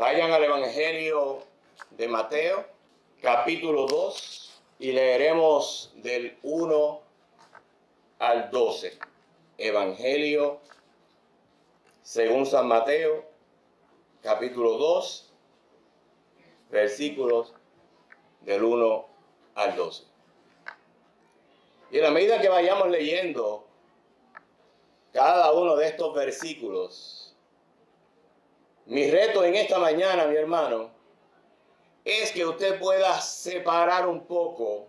Vayan al Evangelio de Mateo, capítulo 2, y leeremos del 1 al 12. Evangelio según San Mateo, capítulo 2, versículos del 1 al 12. Y a medida que vayamos leyendo cada uno de estos versículos, mi reto en esta mañana, mi hermano, es que usted pueda separar un poco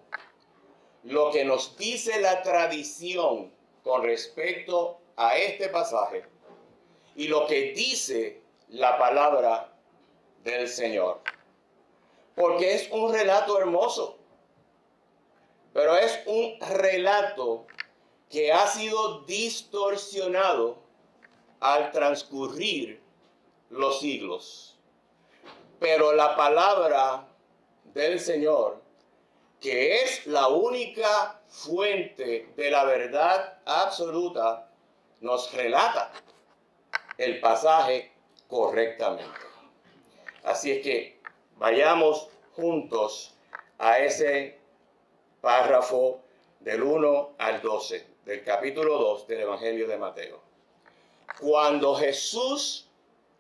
lo que nos dice la tradición con respecto a este pasaje y lo que dice la palabra del Señor. Porque es un relato hermoso, pero es un relato que ha sido distorsionado al transcurrir los siglos. Pero la palabra del Señor, que es la única fuente de la verdad absoluta, nos relata el pasaje correctamente. Así es que vayamos juntos a ese párrafo del 1 al 12 del capítulo 2 del Evangelio de Mateo. Cuando Jesús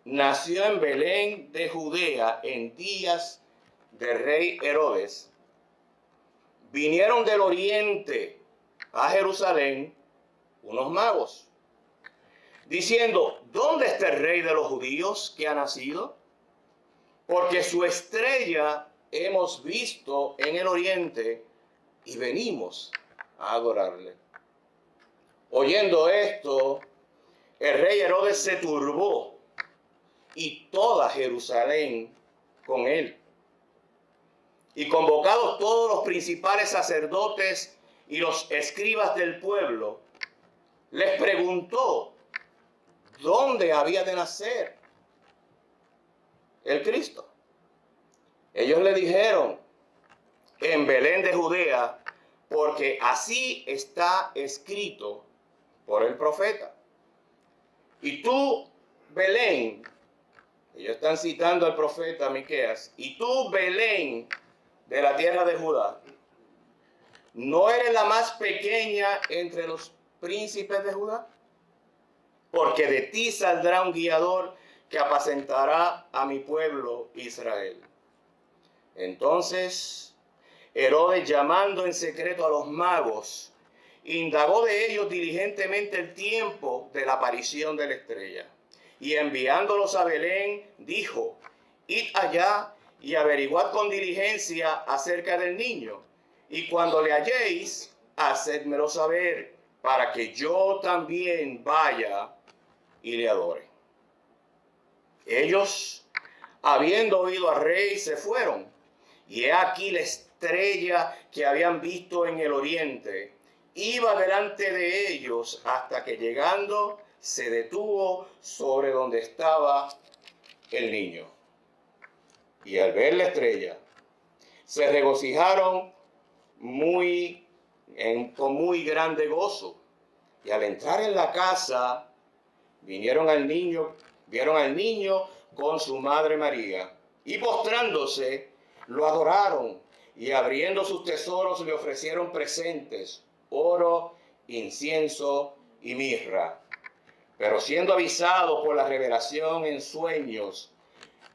nació en Belén de Judea en días del rey Herodes, vinieron del oriente a Jerusalén unos magos, diciendo: ¿dónde está el rey de los judíos que ha nacido? Porque su estrella hemos visto en el oriente y venimos a adorarle. Oyendo esto, el rey Herodes se turbó y toda Jerusalén con él. Y convocados todos los principales sacerdotes y los escribas del pueblo, les preguntó dónde había de nacer el Cristo. Ellos le dijeron: en Belén de Judea, porque así está escrito por el profeta. Y tú, Belén, ellos están citando al profeta Miqueas, y tú, Belén, de la tierra de Judá, ¿no eres la más pequeña entre los príncipes de Judá? Porque de ti saldrá un guiador que apacentará a mi pueblo Israel. Entonces Herodes, llamando en secreto a los magos, indagó de ellos diligentemente el tiempo de la aparición de la estrella. Y enviándolos a Belén, dijo: id allá y averiguad con diligencia acerca del niño, y cuando le halléis, hacedmelo saber, para que yo también vaya y le adore. Ellos, habiendo oído al rey, se fueron, y he aquí la estrella que habían visto en el oriente iba delante de ellos, hasta que llegando se detuvo sobre donde estaba el niño. Y al ver la estrella, se regocijaron con muy grande gozo. Y al entrar en la casa, vieron al niño con su madre María, y postrándose, lo adoraron, y abriendo sus tesoros le ofrecieron presentes: oro, incienso y mirra. Pero siendo avisados por la revelación en sueños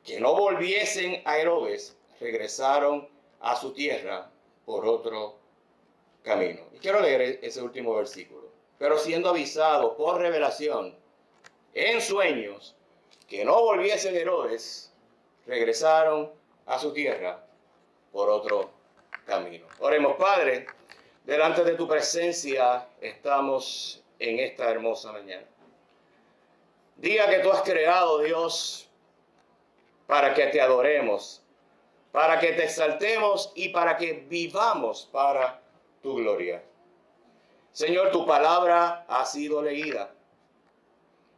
que no volviesen a Herodes, regresaron a su tierra por otro camino. Y quiero leer ese último versículo. Pero siendo avisados por revelación en sueños que no volviesen a Herodes, regresaron a su tierra por otro camino. Oremos. Padre, delante de tu presencia estamos en esta hermosa mañana. Día que tú has creado, Dios, para que te adoremos, para que te exaltemos y para que vivamos para tu gloria. Señor, tu palabra ha sido leída.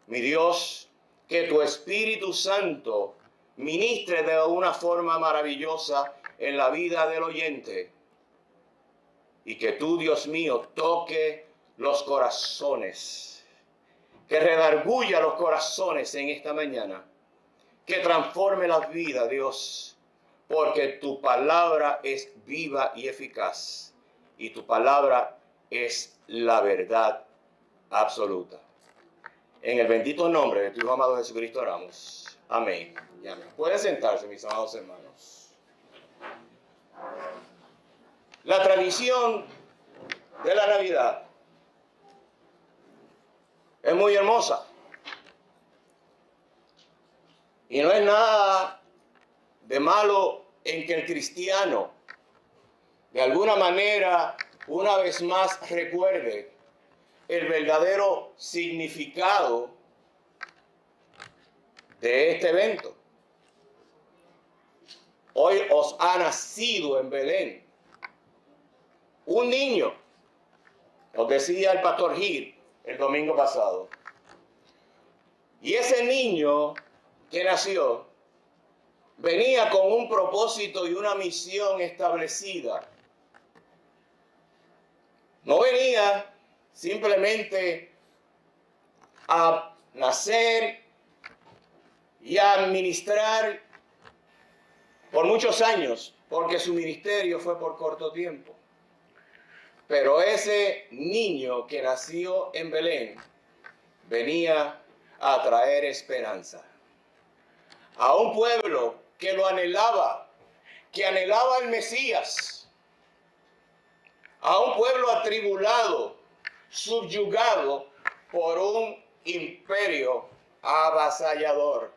Mi Dios, que tu Espíritu Santo ministre de una forma maravillosa en la vida del oyente, y que tú, Dios mío, toque los corazones, que redarguya los corazones en esta mañana, que transforme la vida, Dios, porque tu palabra es viva y eficaz y tu palabra es la verdad absoluta. En el bendito nombre de tu Hijo amado Jesucristo oramos. Amén y amén. Pueden sentarse, mis amados hermanos. La tradición de la Navidad es muy hermosa. Y no es nada de malo en que el cristiano, de alguna manera, una vez más recuerde el verdadero significado de este evento. Hoy os ha nacido en Belén un niño, nos decía el pastor Gil el domingo pasado. Y ese niño que nació venía con un propósito y una misión establecida. No venía simplemente a nacer y a administrar por muchos años, porque su ministerio fue por corto tiempo. Pero ese niño que nació en Belén venía a traer esperanza a un pueblo que lo anhelaba, que anhelaba al Mesías, a un pueblo atribulado, subyugado por un imperio avasallador.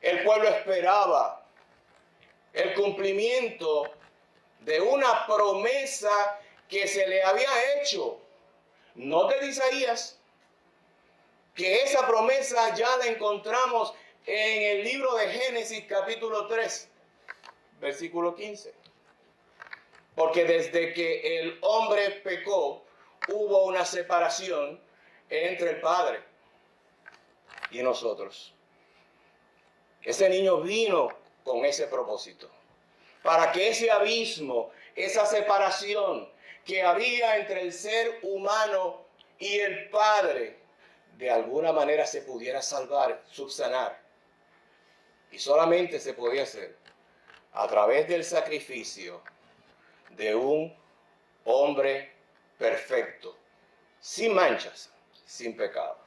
El pueblo esperaba el cumplimiento de una promesa que se le había hecho. Note Isaías que esa promesa ya la encontramos en el libro de Génesis capítulo 3, versículo 15. Porque desde que el hombre pecó, hubo una separación entre el Padre y nosotros. Ese niño vino con ese propósito, para que ese abismo, esa separación que había entre el ser humano y el Padre, de alguna manera se pudiera salvar, subsanar. Y solamente se podía hacer a través del sacrificio de un hombre perfecto, sin manchas, sin pecado.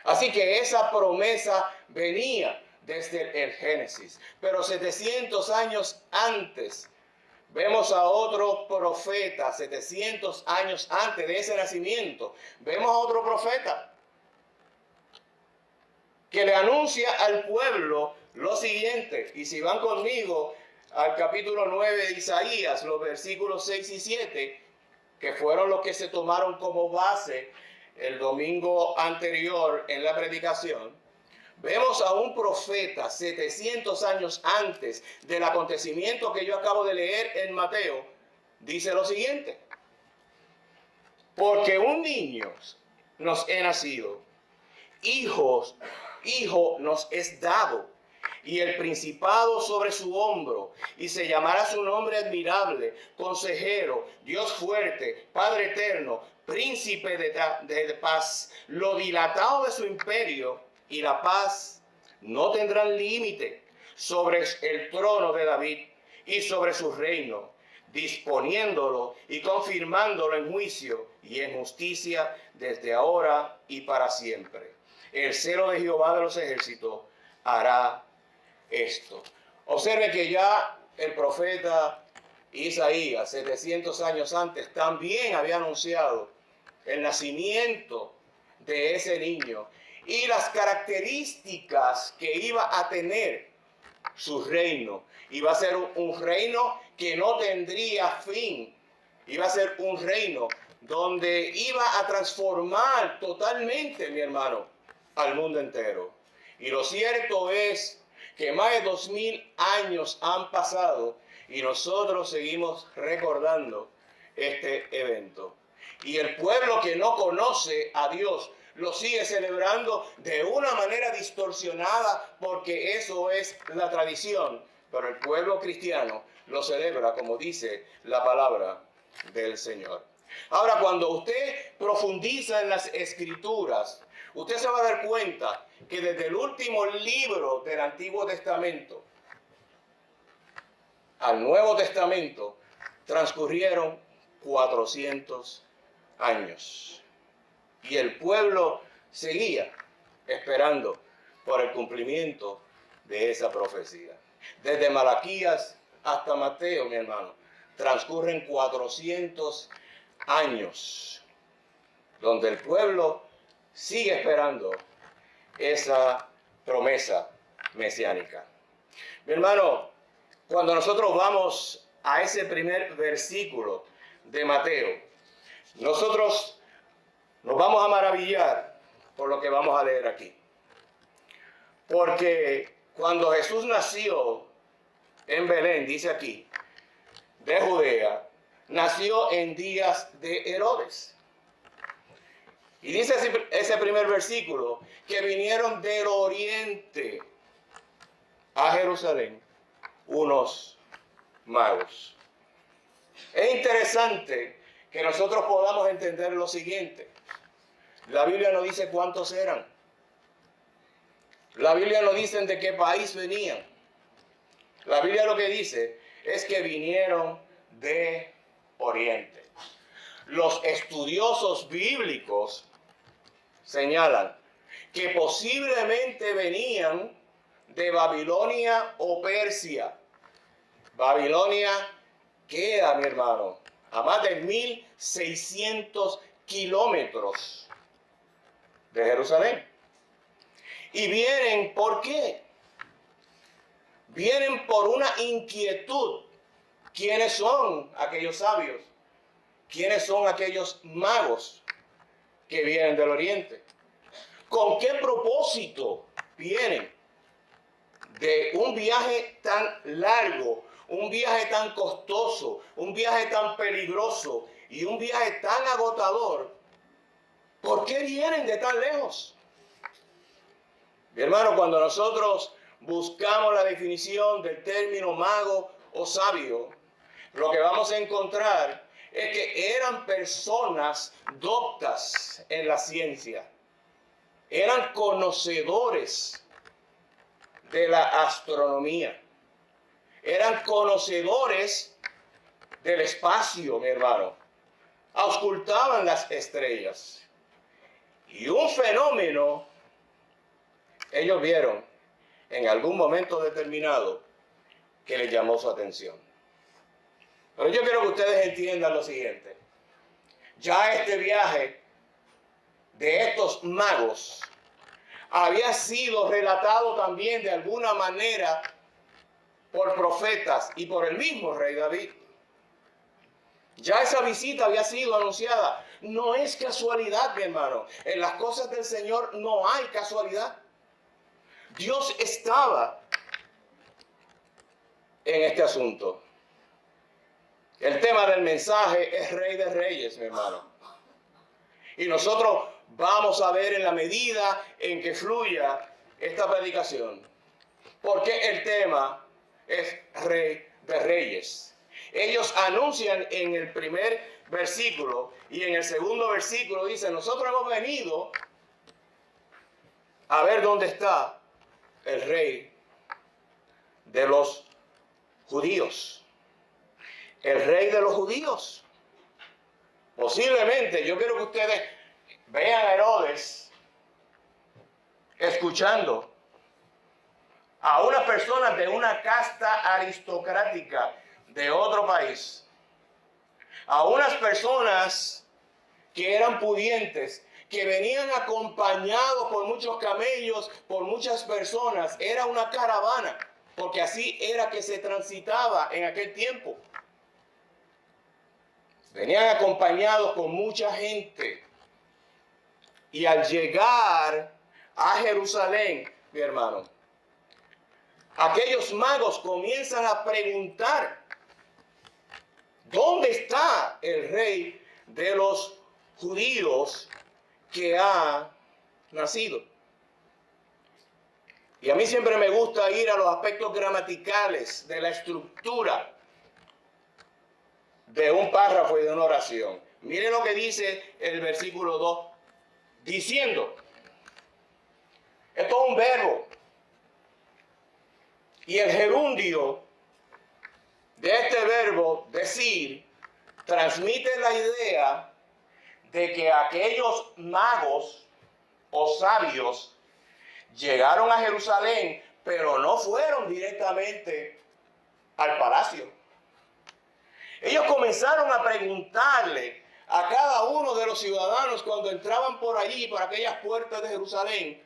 Así que esa promesa venía desde el Génesis. Pero 700 años antes, vemos a otro profeta, 700 años antes de ese nacimiento, vemos a otro profeta que le anuncia al pueblo lo siguiente. Y si van conmigo al capítulo 9 de Isaías, los versículos 6 y 7, que fueron los que se tomaron como base el domingo anterior en la predicación, vemos a un profeta 700 años antes del acontecimiento que yo acabo de leer en Mateo. Dice lo siguiente: porque un niño nos es nacido, hijo nos es dado, y el principado sobre su hombro, y se llamará su nombre admirable, consejero, Dios fuerte, Padre eterno, príncipe de paz. Lo dilatado de su imperio y la paz no tendrán límite sobre el trono de David y sobre su reino, disponiéndolo y confirmándolo en juicio y en justicia desde ahora y para siempre. El celo de Jehová de los ejércitos hará esto. Observe que ya el profeta Isaías, 700 años antes, también había anunciado el nacimiento de ese niño y las características que iba a tener su reino. Iba a ser un reino que no tendría fin. Iba a ser un reino donde iba a transformar totalmente, mi hermano, al mundo entero. Y lo cierto es que más de 2000 años han pasado y nosotros seguimos recordando este evento. Y el pueblo que no conoce a Dios lo sigue celebrando de una manera distorsionada, porque eso es la tradición. Pero el pueblo cristiano lo celebra como dice la palabra del Señor. Ahora, cuando usted profundiza en las Escrituras, usted se va a dar cuenta que desde el último libro del Antiguo Testamento al Nuevo Testamento transcurrieron 400 años. Y el pueblo seguía esperando por el cumplimiento de esa profecía. Desde Malaquías hasta Mateo, mi hermano, transcurren 400 años donde el pueblo sigue esperando esa promesa mesiánica. Mi hermano, cuando nosotros vamos a ese primer versículo de Mateo, nosotros nos vamos a maravillar por lo que vamos a leer aquí. Porque cuando Jesús nació en Belén, dice aquí, de Judea, nació en días de Herodes. Y dice ese primer versículo que vinieron del oriente a Jerusalén unos magos. Es interesante que nosotros podamos entender lo siguiente. La Biblia no dice cuántos eran. La Biblia no dice de qué país venían. La Biblia lo que dice es que vinieron de Oriente. Los estudiosos bíblicos señalan que posiblemente venían de Babilonia o Persia. Babilonia queda, mi hermano, a más de 1.600 kilómetros de Jerusalén. Y vienen, ¿por qué? Vienen por una inquietud. ¿Quiénes son aquellos sabios? ¿Quiénes son aquellos magos que vienen del oriente? ¿Con qué propósito vienen de un viaje tan largo, un viaje tan costoso, un viaje tan peligroso y un viaje tan agotador? ¿Por qué vienen de tan lejos? Mi hermano, cuando nosotros buscamos la definición del término mago o sabio, lo que vamos a encontrar es que eran personas doctas en la ciencia. Eran conocedores de la astronomía. Eran conocedores del espacio, mi hermano. Auscultaban las estrellas. Y un fenómeno ellos vieron en algún momento determinado que les llamó su atención. Pero yo quiero que ustedes entiendan lo siguiente. Ya este viaje de estos magos había sido relatado también de alguna manera por profetas y por el mismo rey David. Ya esa visita había sido anunciada. No es casualidad, mi hermano. En las cosas del Señor no hay casualidad. Dios estaba en este asunto. El tema del mensaje es Rey de Reyes, mi hermano. Y nosotros vamos a ver en la medida en que fluya esta predicación, porque el tema es Rey de Reyes. Ellos anuncian en el primer versículo y en el segundo versículo dicen: nosotros hemos venido a ver dónde está el rey de los judíos. El rey de los judíos. Posiblemente, yo quiero que ustedes vean a Herodes escuchando a unas personas de una casta aristocrática de otro país, a unas personas que eran pudientes, que venían acompañados por muchos camellos, por muchas personas. Era una caravana, porque así era que se transitaba en aquel tiempo. Venían acompañados con mucha gente. Y al llegar a Jerusalén, mi hermano, aquellos magos comienzan a preguntar: ¿dónde está el rey de los judíos que ha nacido? Y a mí siempre me gusta ir a los aspectos gramaticales de la estructura de un párrafo y de una oración. Miren lo que dice el versículo 2, diciendo. Esto es un verbo. Y el gerundio de este verbo, decir, transmite la idea de que aquellos magos o sabios llegaron a Jerusalén, pero no fueron directamente al palacio. Ellos comenzaron a preguntarle a cada uno de los ciudadanos cuando entraban por allí, por aquellas puertas de Jerusalén,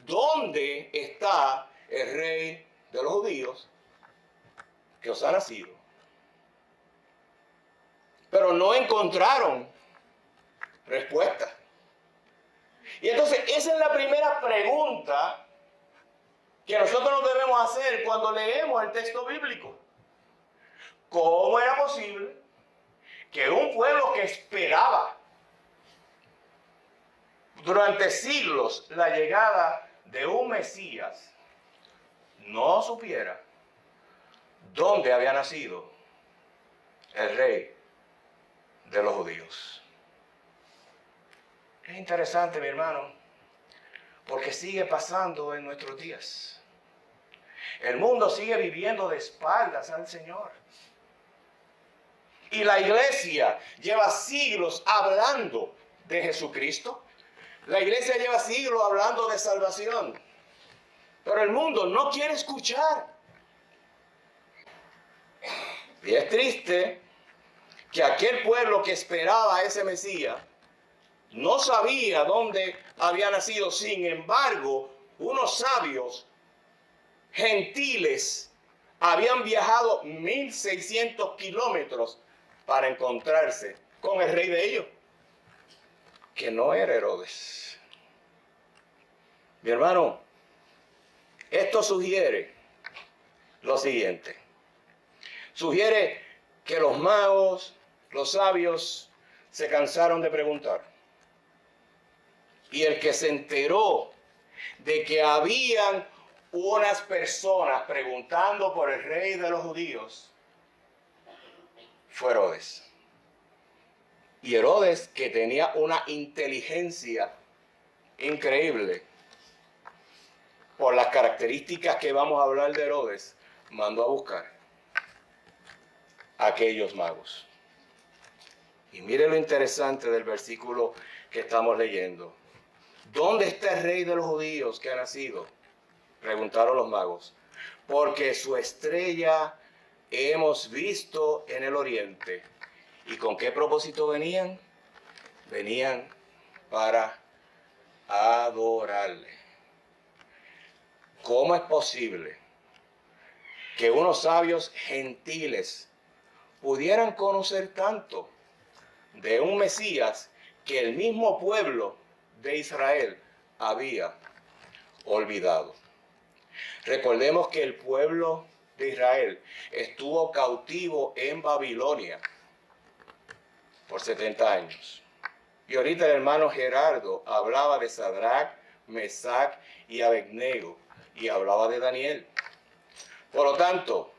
¿dónde está el rey de los judíos que os ha nacido? Pero no encontraron respuesta. Y entonces esa es la primera pregunta que nosotros nos debemos hacer cuando leemos el texto bíblico. ¿Cómo era posible que un pueblo que esperaba durante siglos la llegada de un Mesías no supiera dónde había nacido el rey de los judíos? Es interesante, mi hermano, porque sigue pasando en nuestros días. El mundo sigue viviendo de espaldas al Señor. Y la iglesia lleva siglos hablando de Jesucristo. La iglesia lleva siglos hablando de salvación. Pero el mundo no quiere escuchar. Y es triste que aquel pueblo que esperaba a ese Mesías no sabía dónde había nacido. Sin embargo, unos sabios gentiles habían viajado 1600 kilómetros para encontrarse con el rey de ellos, que no era Herodes. Mi hermano, esto sugiere lo siguiente. Sugiere que los magos, los sabios, se cansaron de preguntar. Y el que se enteró de que habían unas personas preguntando por el rey de los judíos fue Herodes. Y Herodes, que tenía una inteligencia increíble, por las características que vamos a hablar de Herodes, mandó a buscar a aquellos magos. Y mire lo interesante del versículo que estamos leyendo. ¿Dónde está el rey de los judíos que ha nacido? Preguntaron los magos. Porque su estrella hemos visto en el oriente. ¿Y con qué propósito venían? Venían para adorarle. ¿Cómo es posible que unos sabios gentiles pudieran conocer tanto de un Mesías que el mismo pueblo de Israel había olvidado? Recordemos que el pueblo de Israel estuvo cautivo en Babilonia por 70 años. Y ahorita el hermano Gerardo hablaba de Sadrach, Mesach y Abednego y hablaba de Daniel. Por lo tanto,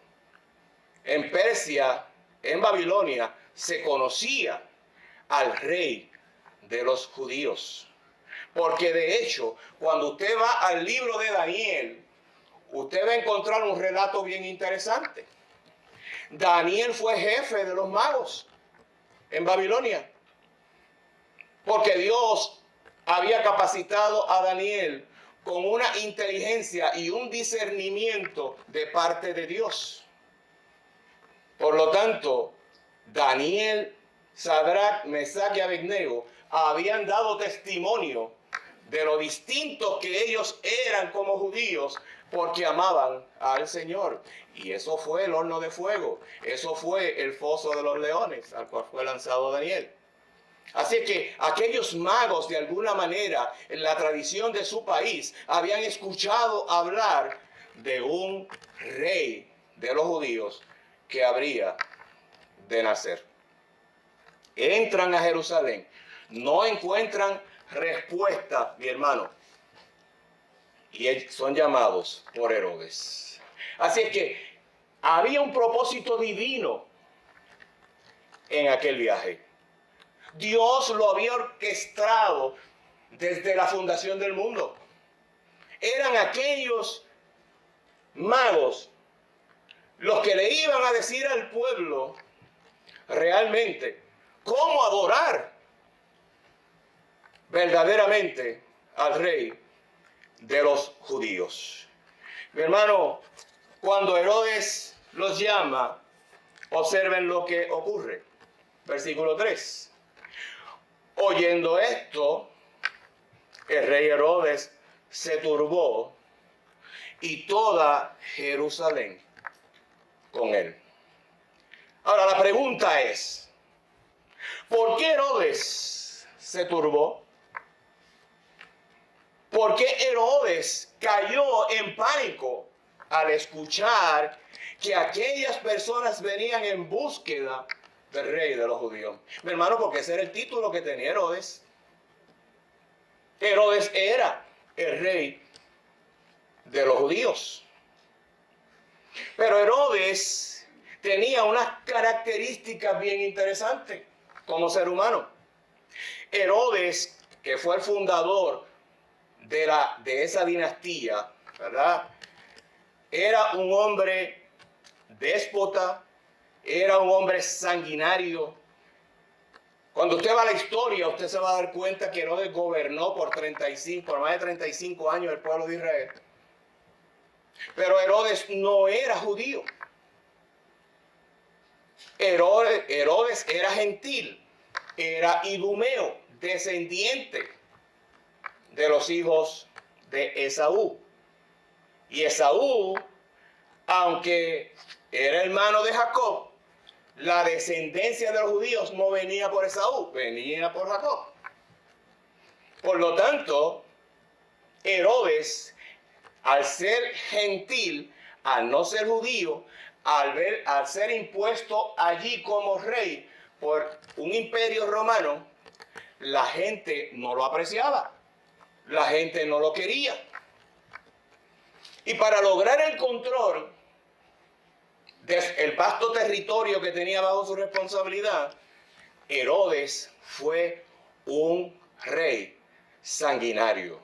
en Persia, en Babilonia, se conocía al rey de los judíos. Porque de hecho, cuando usted va al libro de Daniel, usted va a encontrar un relato bien interesante. Daniel fue jefe de los magos en Babilonia, porque Dios había capacitado a Daniel con una inteligencia y un discernimiento de parte de Dios. Por lo tanto, Daniel, Sadrach, Mesach y Abednego habían dado testimonio de lo distintos que ellos eran como judíos, porque amaban al Señor. Y eso fue el horno de fuego. Eso fue el foso de los leones al cual fue lanzado Daniel. Así que aquellos magos, de alguna manera, en la tradición de su país, habían escuchado hablar de un rey de los judíos que habría de nacer. Entran a Jerusalén, no encuentran respuesta, mi hermano, y son llamados por Herodes. Así que había un propósito divino en aquel viaje. Dios lo había orquestado desde la fundación del mundo. eran aquellos magos los que le iban a decir al pueblo realmente cómo adorar verdaderamente al rey de los judíos. Mi hermano, cuando Herodes los llama, observen lo que ocurre. Versículo 3. Oyendo esto, el rey Herodes se turbó y toda Jerusalén con él. Ahora la pregunta es, ¿por qué Herodes se turbó? ¿Por qué Herodes cayó en pánico al escuchar que aquellas personas venían en búsqueda del rey de los judíos? Mi hermano, porque ese era el título que tenía Herodes. Herodes era el rey de los judíos. Pero Herodes tenía unas características bien interesantes como ser humano. Herodes, que fue el fundador de esa dinastía, ¿verdad? Era un hombre déspota, era un hombre sanguinario. Cuando usted va a la historia, usted se va a dar cuenta que Herodes gobernó por más de 35 años el pueblo de Israel. Pero Herodes no era judío. Herodes era gentil, era idumeo, descendiente de los hijos de Esaú. Y Esaú, aunque era hermano de Jacob, la descendencia de los judíos no venía por Esaú, venía por Jacob. Por lo tanto, Herodes, al ser gentil, al no ser judío, al ser impuesto allí como rey por un imperio romano, la gente no lo apreciaba, la gente no lo quería. Y para lograr el control del vasto territorio que tenía bajo su responsabilidad, Herodes fue un rey sanguinario.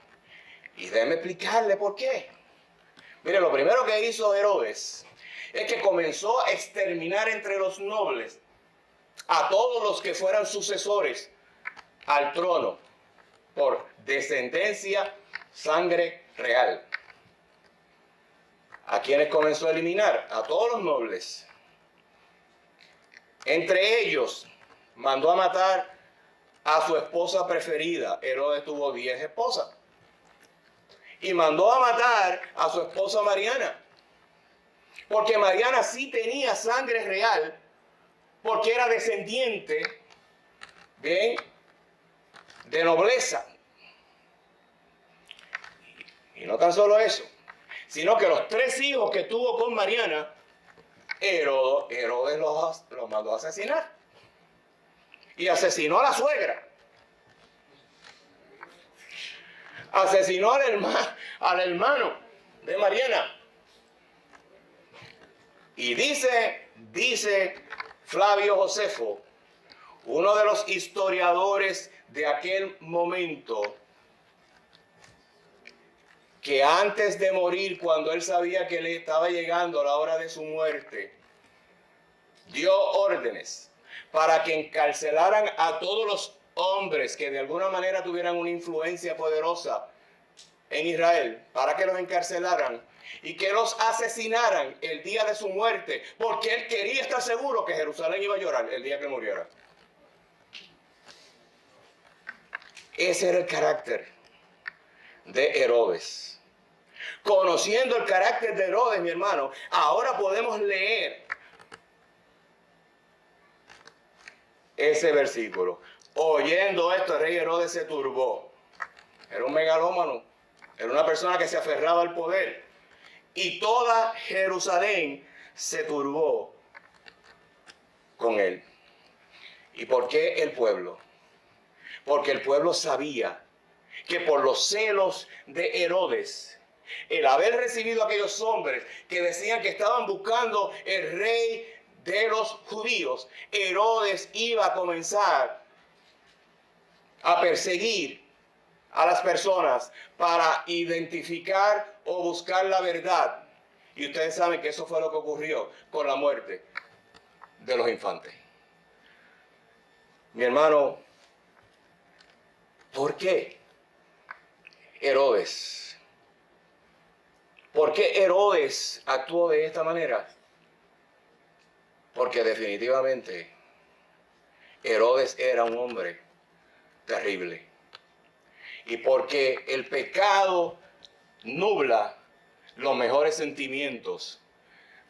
Y déjeme explicarle por qué. Mire, lo primero que hizo Herodes es que comenzó a exterminar entre los nobles a todos los que fueran sucesores al trono por descendencia, sangre real. ¿A quiénes comenzó a eliminar? A todos los nobles. Entre ellos, mandó a matar a su esposa preferida. Herodes tuvo 10 esposas. Y mandó a matar a su esposa Mariana. Porque Mariana sí tenía sangre real, porque era descendiente, bien, de nobleza. Y no tan solo eso, sino que los 3 hijos que tuvo con Mariana, Herodes los mandó a asesinar. Y asesinó a la suegra. Asesinó al hermano de Mariana. Y dice Flavio Josefo, uno de los historiadores de aquel momento, que antes de morir, cuando él sabía que le estaba llegando la hora de su muerte, dio órdenes para que encarcelaran a todos los hombres que de alguna manera tuvieran una influencia poderosa en Israel, para que los encarcelaran y que los asesinaran el día de su muerte, porque él quería estar seguro que Jerusalén iba a llorar el día que muriera. Ese era el carácter de Herodes. Conociendo el carácter de Herodes, mi hermano, ahora podemos leer ese versículo. Oyendo esto, el rey Herodes se turbó. Era un megalómano, era una persona que se aferraba al poder. Y toda Jerusalén se turbó con él. ¿Y por qué el pueblo? Porque el pueblo sabía que por los celos de Herodes, el haber recibido a aquellos hombres que decían que estaban buscando el rey de los judíos, Herodes iba a comenzar a perseguir a las personas para identificar o buscar la verdad. Y ustedes saben que eso fue lo que ocurrió con la muerte de los infantes. Mi hermano, ¿por qué Herodes? ¿Por qué Herodes actuó de esta manera? Porque definitivamente Herodes era un hombre terrible. Y porque el pecado nubla los mejores sentimientos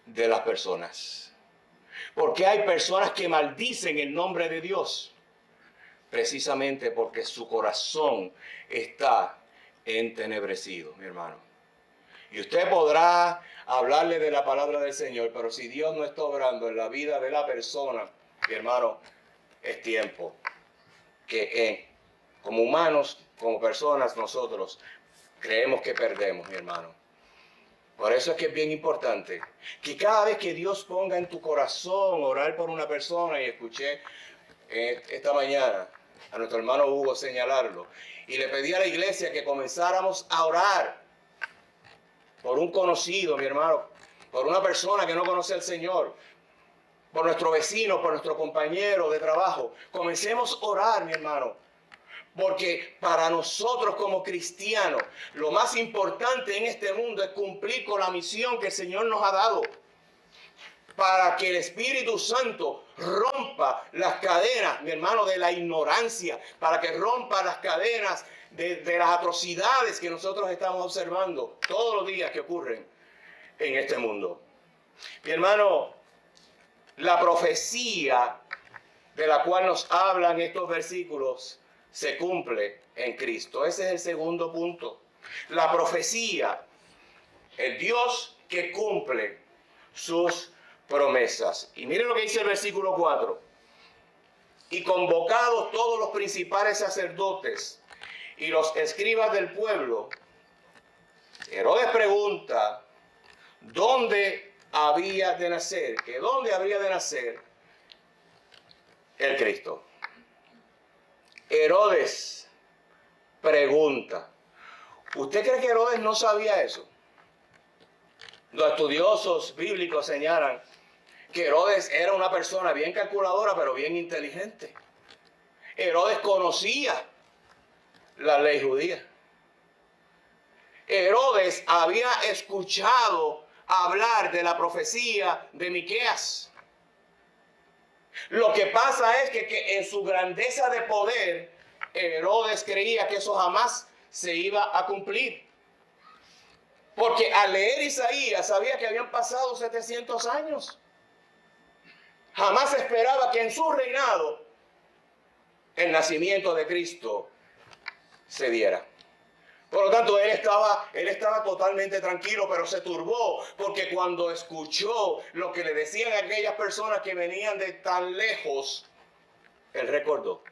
de las personas. Porque hay personas que maldicen el nombre de Dios. Precisamente porque su corazón está entenebrecido, mi hermano. Y usted podrá hablarle de la palabra del Señor, pero si Dios no está obrando en la vida de la persona, mi hermano, es tiempo que como humanos, como personas, nosotros creemos que perdemos, mi hermano. Por eso es que es bien importante que cada vez que Dios ponga en tu corazón orar por una persona, y escuché esta mañana a nuestro hermano Hugo señalarlo, y le pedí a la iglesia que comenzáramos a orar por un conocido, mi hermano, por una persona que no conoce al Señor, por nuestro vecino, por nuestro compañero de trabajo. Comencemos a orar, mi hermano, porque para nosotros como cristianos, lo más importante en este mundo es cumplir con la misión que el Señor nos ha dado, para que el Espíritu Santo rompa las cadenas, mi hermano, de la ignorancia, para que rompa las cadenas de las atrocidades que nosotros estamos observando todos los días que ocurren en este mundo. Mi hermano, la profecía de la cual nos hablan estos versículos se cumple en Cristo. Ese es el segundo punto. La profecía, el Dios que cumple sus promesas. Y miren lo que dice el versículo 4. Y convocados todos los principales sacerdotes y los escribas del pueblo, Herodes pregunta dónde había de nacer, que dónde habría de nacer el Cristo. Herodes pregunta. ¿Usted cree que Herodes no sabía eso? Los estudiosos bíblicos señalan que Herodes era una persona bien calculadora, pero bien inteligente. Herodes conocía la ley judía. Herodes había escuchado hablar de la profecía de Miqueas. Lo que pasa es que en su grandeza de poder, Herodes creía que eso jamás se iba a cumplir. Porque al leer Isaías sabía que habían pasado 700 años. Jamás esperaba que en su reinado el nacimiento de Cristo se diera. Por lo tanto, él estaba totalmente tranquilo, pero se turbó porque cuando escuchó lo que le decían aquellas personas que venían de tan lejos, él recordó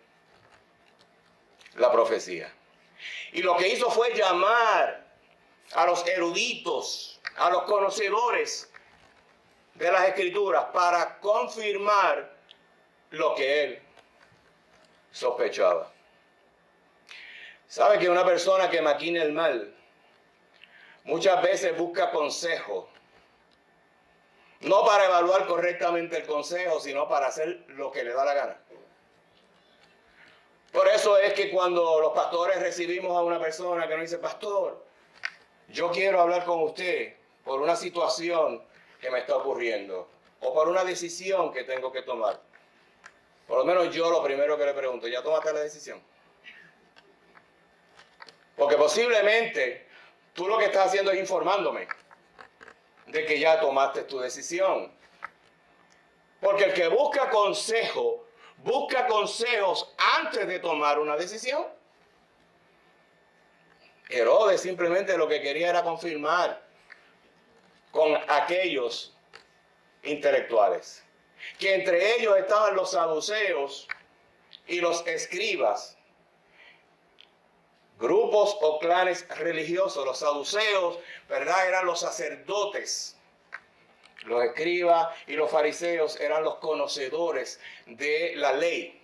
la profecía. Y lo que hizo fue llamar a los eruditos, a los conocedores de las Escrituras para confirmar lo que él sospechaba. ¿Sabe que una persona que maquina el mal muchas veces busca consejo? No para evaluar correctamente el consejo, sino para hacer lo que le da la gana. Por eso es que cuando los pastores recibimos a una persona que nos dice, pastor, yo quiero hablar con usted por una situación que me está ocurriendo o por una decisión que tengo que tomar. Por lo menos yo lo primero que le pregunto, ¿ya tomaste la decisión? Porque posiblemente tú lo que estás haciendo es informándome de que ya tomaste tu decisión. Porque el que busca consejo, busca consejos antes de tomar una decisión. Herodes simplemente lo que quería era confirmar con aquellos intelectuales, que entre ellos estaban los saduceos y los escribas, grupos o clanes religiosos. Los saduceos, ¿verdad?, eran los sacerdotes. Los escribas y los fariseos eran los conocedores de la ley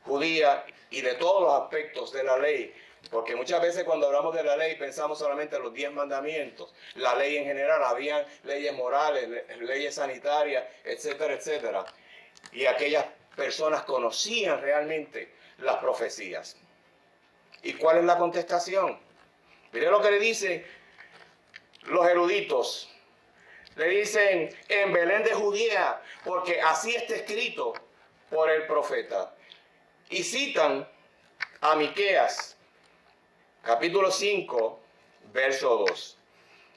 judía y de todos los aspectos de la ley Porque muchas veces cuando hablamos de la ley pensamos solamente en los 10 mandamientos. La ley en general, habían leyes morales, leyes sanitarias, etcétera, etcétera. Y aquellas personas conocían realmente las profecías. ¿Y cuál es la contestación? Mire lo que le dicen los eruditos. Le dicen en Belén de Judea, porque así está escrito por el profeta. Y citan a Miqueas, capítulo 5, verso 2.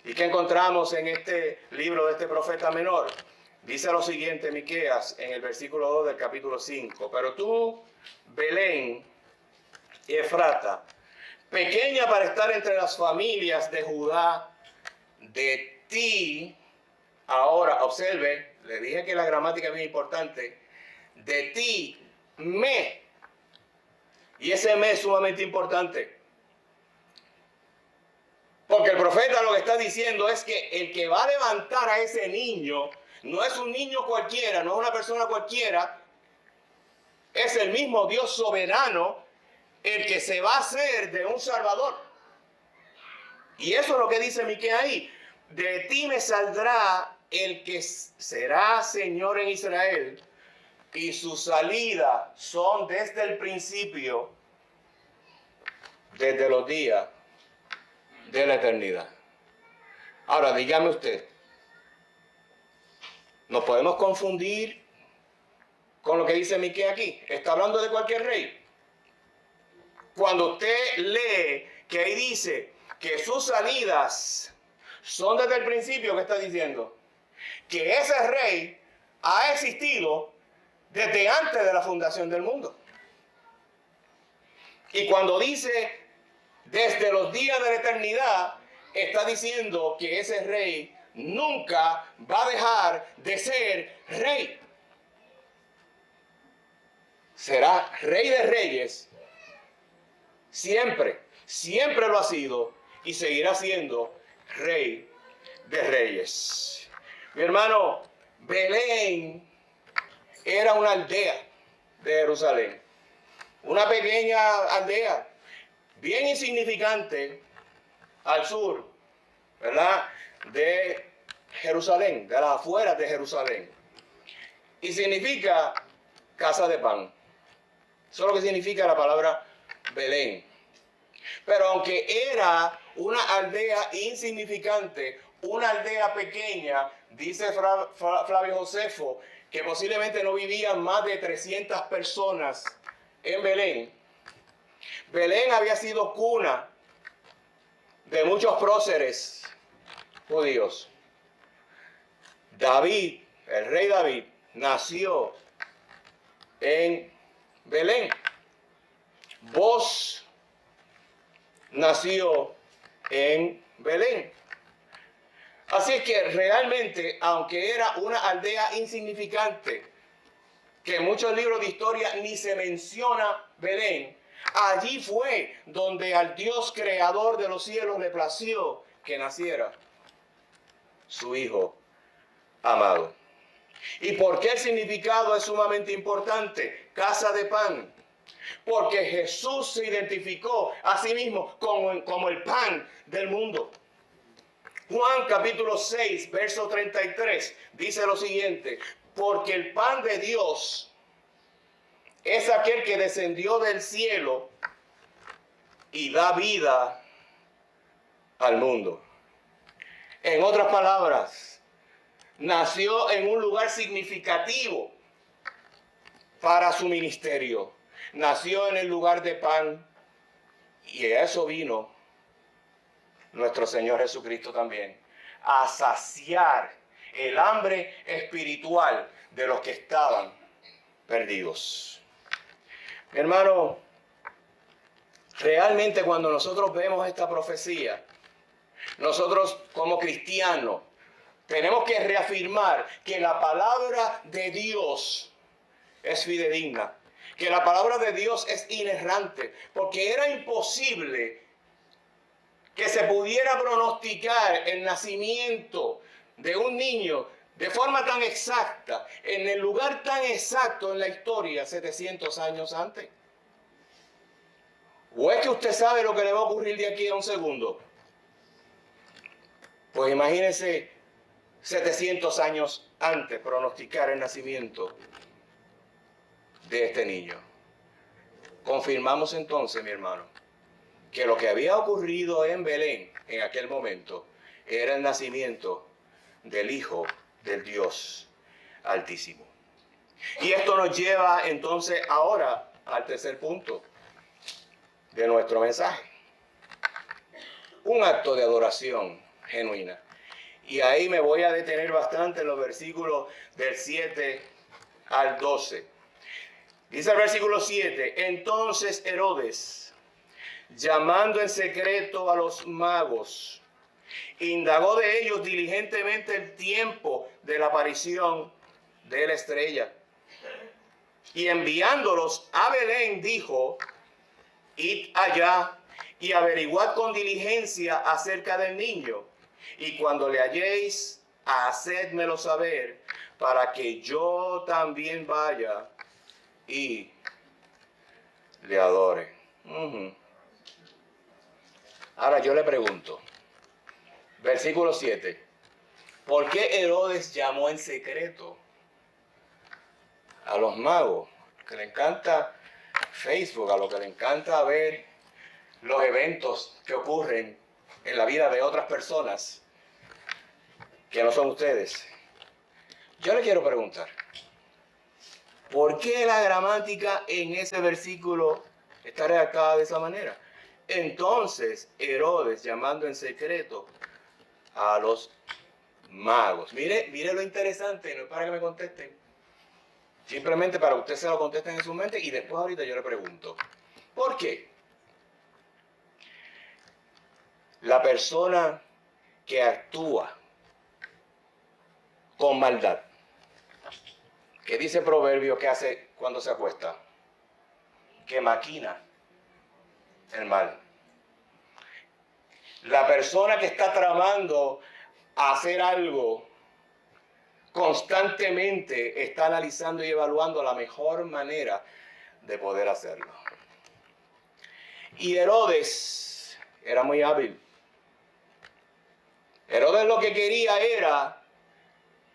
¿Y qué encontramos en este libro de este profeta menor? Dice lo siguiente Miqueas en el versículo 2 del capítulo 5. Pero tú, Belén, Efrata, pequeña para estar entre las familias de Judá, de ti, ahora observe, le dije que la gramática es muy importante, de ti me, y ese me es sumamente importante, porque el profeta lo que está diciendo es que el que va a levantar a ese niño, no es un niño cualquiera, no es una persona cualquiera, es el mismo Dios soberano el que se va a hacer de un Salvador. Y eso es lo que dice Miqueas ahí. De ti me saldrá el que será Señor en Israel, y su salida son desde el principio, desde los días de la eternidad. Ahora, dígame usted, ¿nos podemos confundir con lo que dice Miqueas aquí? ¿Está hablando de cualquier rey? Cuando usted lee que ahí dice que sus salidas son desde el principio, ¿qué está diciendo? Que ese rey ha existido desde antes de la fundación del mundo. Y cuando dice desde los días de la eternidad, está diciendo que ese rey nunca va a dejar de ser rey. Será rey de reyes. Siempre, siempre lo ha sido y seguirá siendo rey de reyes. Mi hermano, Belén era una aldea de Jerusalén. Una pequeña aldea, bien insignificante al sur, ¿verdad? De Jerusalén, de las afueras de Jerusalén. Y significa casa de pan. Eso es lo que significa la palabra Belén. Pero aunque era una aldea insignificante, una aldea pequeña, dice Flavio Josefo, que posiblemente no vivían más de 300 personas en Belén. Belén había sido cuna de muchos próceres judíos. David, el rey David, nació en Belén. Boz nació en Belén. Así es que realmente, aunque era una aldea insignificante, que en muchos libros de historia ni se menciona Belén, allí fue donde al Dios creador de los cielos le plació que naciera su hijo amado. ¿Y por qué el significado es sumamente importante? Casa de pan. Porque Jesús se identificó a sí mismo como el pan del mundo. Juan capítulo 6, verso 33, dice lo siguiente: porque el pan de Dios es aquel que descendió del cielo y da vida al mundo. En otras palabras, nació en un lugar significativo para su ministerio. Nació en el lugar de pan, y a eso vino nuestro Señor Jesucristo también, a saciar el hambre espiritual de los que estaban perdidos. Mi hermano, realmente cuando nosotros vemos esta profecía, nosotros como cristianos tenemos que reafirmar que la palabra de Dios es fidedigna, que la palabra de Dios es inerrante, porque era imposible que se pudiera pronosticar el nacimiento de un niño de forma tan exacta, en el lugar tan exacto en la historia, 700 años antes. ¿O es que usted sabe lo que le va a ocurrir de aquí a un segundo? Pues imagínense 700 años antes pronosticar el nacimiento de este niño. Confirmamos entonces, mi hermano, que lo que había ocurrido en Belén en aquel momento era el nacimiento del Hijo del Dios Altísimo. Y esto nos lleva entonces ahora al tercer punto de nuestro mensaje. Un acto de adoración genuina. Y ahí me voy a detener bastante en los versículos del 7 al 12. Dice el versículo 7, entonces Herodes, llamando en secreto a los magos, indagó de ellos diligentemente el tiempo de la aparición de la estrella. Y enviándolos a Belén, dijo, id allá y averiguad con diligencia acerca del niño. Y cuando le halléis, hacedmelo saber, para que yo también vaya y le adore. Ahora yo le pregunto, versículo 7, ¿por qué Herodes llamó en secreto a los magos? Que le encanta Facebook, a lo que le encanta ver los eventos que ocurren en la vida de otras personas que no son ustedes. Yo le quiero preguntar, ¿por qué la gramática en ese versículo está redactada de esa manera? Entonces Herodes, llamando en secreto a los magos. Mire lo interesante, no es para que me contesten, simplemente para que ustedes se lo contesten en su mente y después ahorita yo le pregunto, ¿por qué? La persona que actúa con maldad, ¿qué dice el proverbio que hace cuando se acuesta? Que maquina el mal. La persona que está tramando hacer algo constantemente está analizando y evaluando la mejor manera de poder hacerlo. Y Herodes era muy hábil. Herodes lo que quería era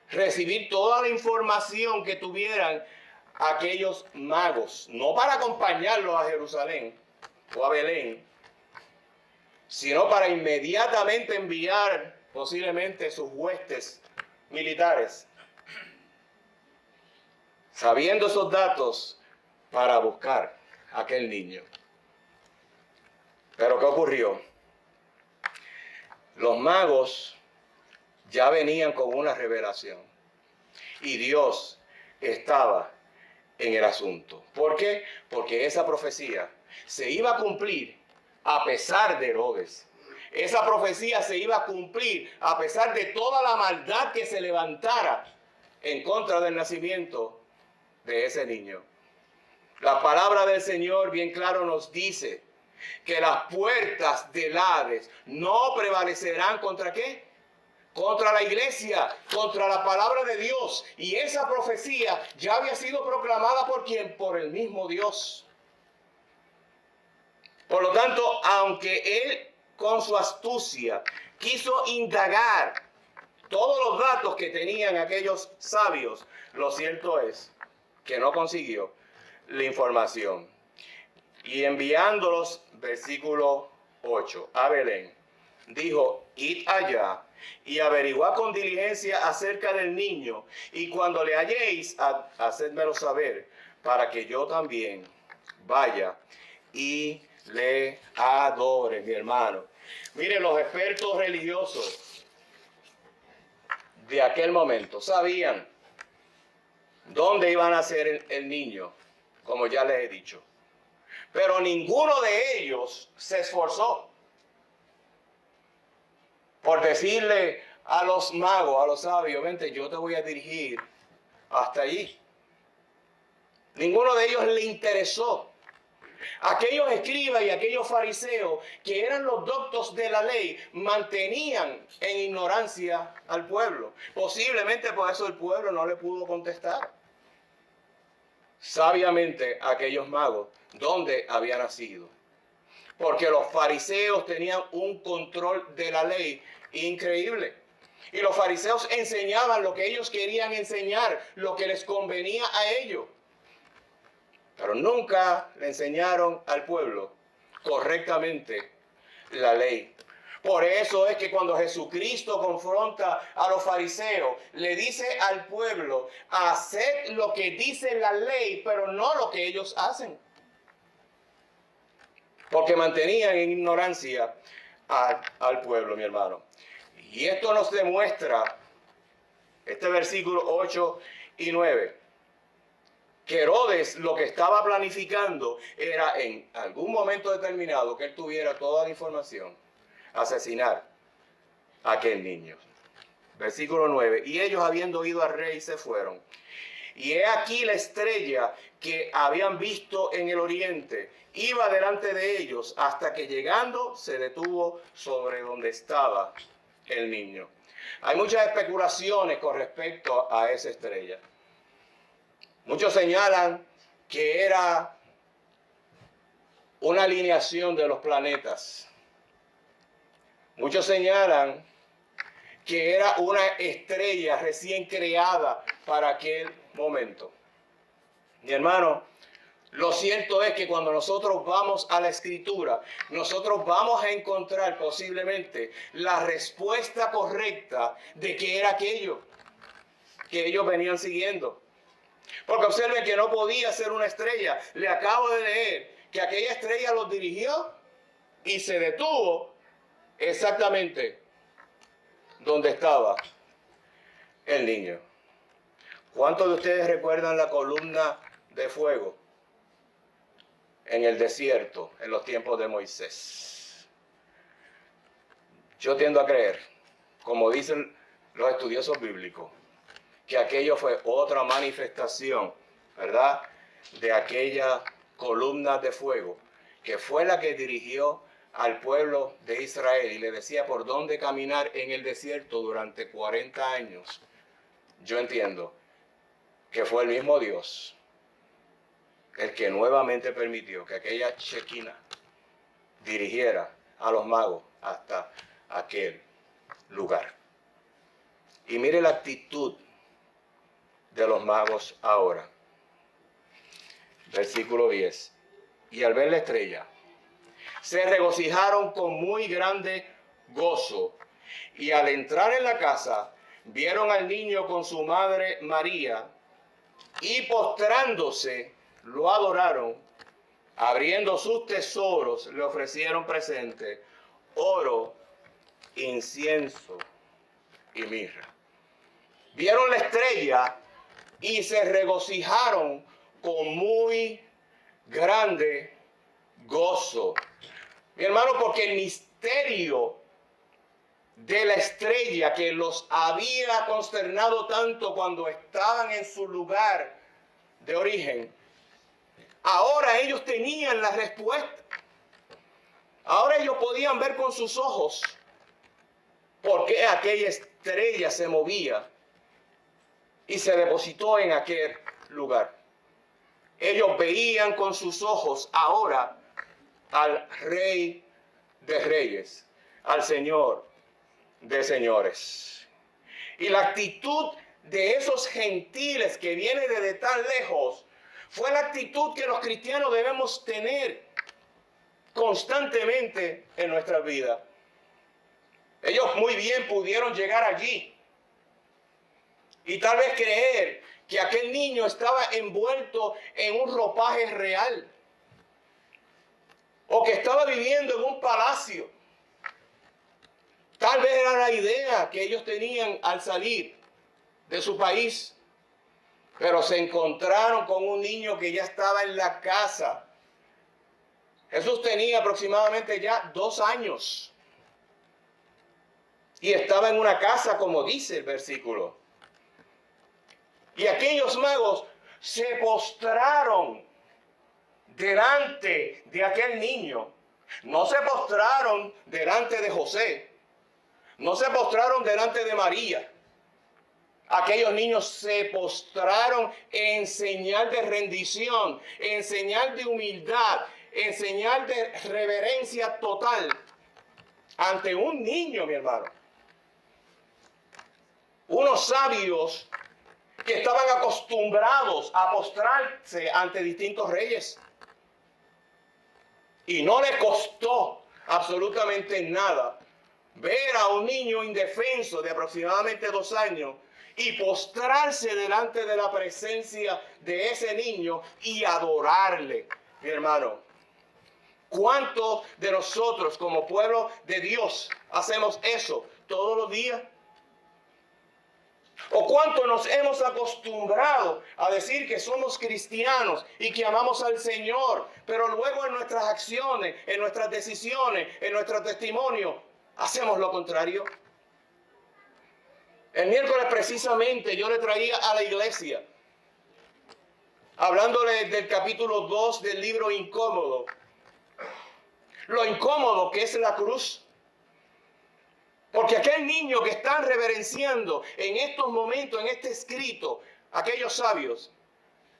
recibir toda la información que tuvieran aquellos magos, no para acompañarlos a Jerusalén o a Belén, sino para inmediatamente enviar posiblemente sus huestes militares, sabiendo esos datos, para buscar a aquel niño. Pero ¿qué ocurrió? Los magos ya venían con una revelación y Dios estaba en el asunto. ¿Por qué? Porque esa profecía se iba a cumplir a pesar de Herodes. Esa profecía se iba a cumplir a pesar de toda la maldad que se levantara en contra del nacimiento de ese niño. La palabra del Señor bien claro nos dice que las puertas del Hades no prevalecerán ¿contra qué? Contra la iglesia, contra la palabra de Dios. Y esa profecía ya había sido proclamada ¿por quién? Por el mismo Dios. Por lo tanto, aunque él con su astucia quiso indagar todos los datos que tenían aquellos sabios, lo cierto es que no consiguió la información. Y enviándolos, versículo 8, a Belén, dijo, id allá y averiguad con diligencia acerca del niño, y cuando le halléis, hacedmelo saber, para que yo también vaya y le adore, mi hermano. Miren, los expertos religiosos de aquel momento sabían dónde iban a nacer el niño, como ya les he dicho. Pero ninguno de ellos se esforzó por decirle a los magos, a los sabios, vente, yo te voy a dirigir hasta allí. Ninguno de ellos le interesó. Aquellos escribas y aquellos fariseos que eran los doctos de la ley mantenían en ignorancia al pueblo. Posiblemente por eso el pueblo no le pudo contestar sabiamente a aquellos magos dónde había nacido. porque los fariseos tenían un control de la ley increíble. Y los fariseos enseñaban lo que ellos querían enseñar, lo que les convenía a ellos. Pero nunca le enseñaron al pueblo correctamente la ley. Por eso es que cuando Jesucristo confronta a los fariseos, le dice al pueblo, haced lo que dice la ley, pero no lo que ellos hacen. Porque mantenían en ignorancia al pueblo, mi hermano. Y esto nos demuestra, este versículo 8 y 9, que Herodes lo que estaba planificando era en algún momento determinado que él tuviera toda la información, asesinar a aquel niño. Versículo 9, y ellos habiendo oído al rey se fueron. Y he aquí la estrella que habían visto en el oriente, iba delante de ellos hasta que llegando se detuvo sobre donde estaba el niño. Hay muchas especulaciones con respecto a esa estrella. Muchos señalan que era una alineación de los planetas. Muchos señalan que era una estrella recién creada para aquel momento. Mi hermano, lo cierto es que cuando nosotros vamos a la Escritura, nosotros vamos a encontrar posiblemente la respuesta correcta de qué era aquello que ellos venían siguiendo. Porque observen que no podía ser una estrella. Le acabo de leer que aquella estrella los dirigió y se detuvo exactamente donde estaba el niño. ¿Cuántos de ustedes recuerdan la columna de fuego en el desierto en los tiempos de Moisés? Yo tiendo a creer, como dicen los estudiosos bíblicos, que aquello fue otra manifestación, ¿verdad?, de aquella columna de fuego, que fue la que dirigió al pueblo de Israel y le decía por dónde caminar en el desierto durante 40 años. Yo entiendo que fue el mismo Dios el que nuevamente permitió que aquella Shekinah dirigiera a los magos hasta aquel lugar. Y mire la actitud de los magos ahora. Versículo 10. Y al ver la estrella, se regocijaron con muy grande gozo. Y al entrar en la casa, vieron al niño con su madre María, y postrándose, lo adoraron. Abriendo sus tesoros, le ofrecieron presente, oro, incienso y mirra. Vieron la estrella y se regocijaron con muy grande gozo. Mi hermano, porque el misterio de la estrella que los había consternado tanto cuando estaban en su lugar de origen, ahora ellos tenían la respuesta. Ahora ellos podían ver con sus ojos por qué aquella estrella se movía y se depositó en aquel lugar. Ellos veían con sus ojos ahora al Rey de Reyes, al Señor de Señores. Y la actitud de esos gentiles que viene desde tan lejos fue la actitud que los cristianos debemos tener constantemente en nuestra vida. Ellos muy bien pudieron llegar allí y tal vez creer que aquel niño estaba envuelto en un ropaje real o que estaba viviendo en un palacio. Tal vez era la idea que ellos tenían al salir de su país, pero se encontraron con un niño que ya estaba en la casa. Jesús tenía aproximadamente ya 2 años y estaba en una casa, como dice el versículo. Y aquellos magos se postraron delante de aquel niño. No se postraron delante de José. No se postraron delante de María. Aquellos niños se postraron en señal de rendición, en señal de humildad, en señal de reverencia total ante un niño, mi hermano. Unos sabios que estaban acostumbrados a postrarse ante distintos reyes. Y no le costó absolutamente nada ver a un niño indefenso de aproximadamente 2 años y postrarse delante de la presencia de ese niño y adorarle, mi hermano. ¿Cuántos de nosotros como pueblo de Dios hacemos eso todos los días? ¿O cuánto nos hemos acostumbrado a decir que somos cristianos y que amamos al Señor, pero luego en nuestras acciones, en nuestras decisiones, en nuestro testimonio, hacemos lo contrario? El miércoles precisamente yo le traía a la iglesia, hablándole del capítulo 2 del libro Incómodo, lo incómodo que es la cruz. Porque aquel niño que están reverenciando en estos momentos, en este escrito, aquellos sabios,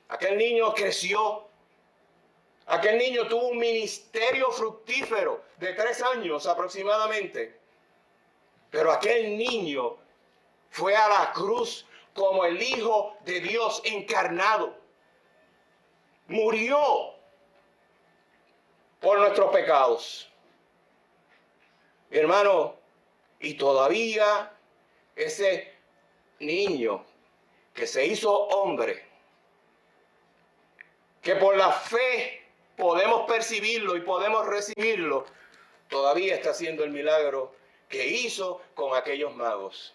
aquel niño creció, aquel niño tuvo un ministerio fructífero de 3 años aproximadamente. Pero aquel niño fue a la cruz como el Hijo de Dios encarnado. Murió por nuestros pecados. Mi hermano, y todavía ese niño que se hizo hombre, que por la fe podemos percibirlo y podemos recibirlo, todavía está haciendo el milagro que hizo con aquellos magos,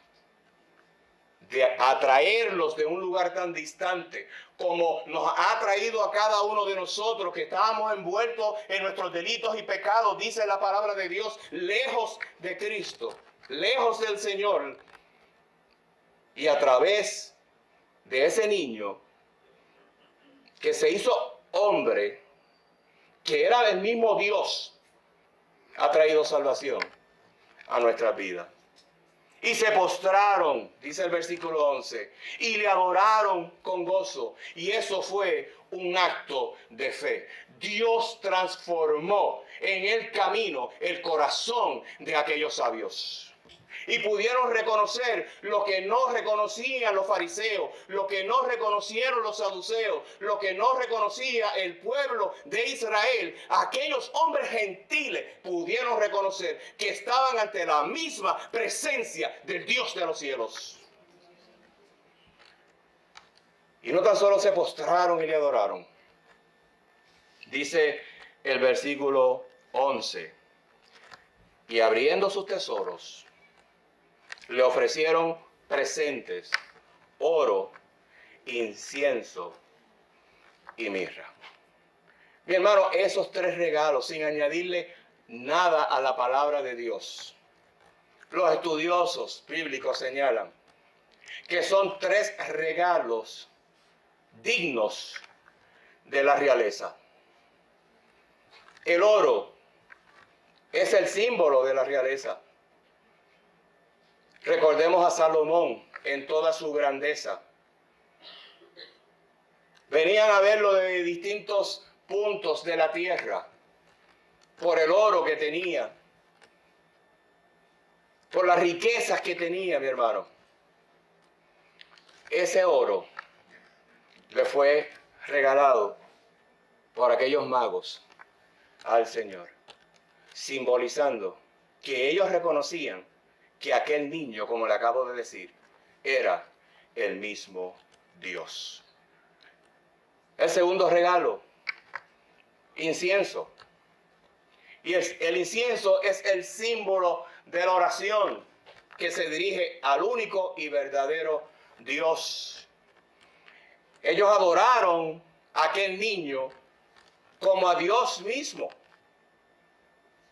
de atraerlos de un lugar tan distante, como nos ha traído a cada uno de nosotros que estábamos envueltos en nuestros delitos y pecados, dice la palabra de Dios, lejos de Cristo, lejos del Señor. Y a través de ese niño que se hizo hombre, que era del mismo Dios, ha traído salvación a nuestras vidas. Y se postraron, dice el versículo 11, y le adoraron con gozo. Y eso fue un acto de fe. Dios transformó en el camino el corazón de aquellos sabios. Y pudieron reconocer lo que no reconocían los fariseos, lo que no reconocieron los saduceos, lo que no reconocía el pueblo de Israel. Aquellos hombres gentiles pudieron reconocer que estaban ante la misma presencia del Dios de los cielos. Y no tan solo se postraron y le adoraron. Dice el versículo 11, y abriendo sus tesoros, le ofrecieron presentes, oro, incienso y mirra. Mi hermano, esos 3 regalos, sin añadirle nada a la palabra de Dios, los estudiosos bíblicos señalan que son 3 regalos dignos de la realeza. El oro es el símbolo de la realeza. Recordemos a Salomón en toda su grandeza. Venían a verlo de distintos puntos de la tierra, por el oro que tenía, por las riquezas que tenía, mi hermano. Ese oro le fue regalado por aquellos magos al Señor, simbolizando que ellos reconocían que aquel niño, como le acabo de decir, era el mismo Dios. El segundo regalo, incienso. Y el incienso es el símbolo de la oración que se dirige al único y verdadero Dios. Ellos adoraron a aquel niño como a Dios mismo.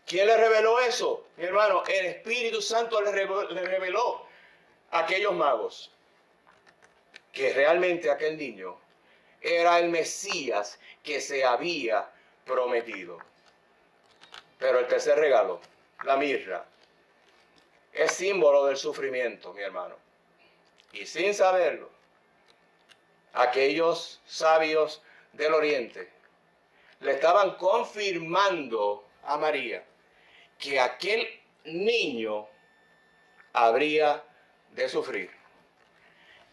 ¿Quién le reveló eso? Mi hermano, el Espíritu Santo le reveló a aquellos magos que realmente aquel niño era el Mesías que se había prometido. Pero el tercer regalo, la mirra, es símbolo del sufrimiento, mi hermano. Y sin saberlo, aquellos sabios del Oriente le estaban confirmando a María que aquel niño habría de sufrir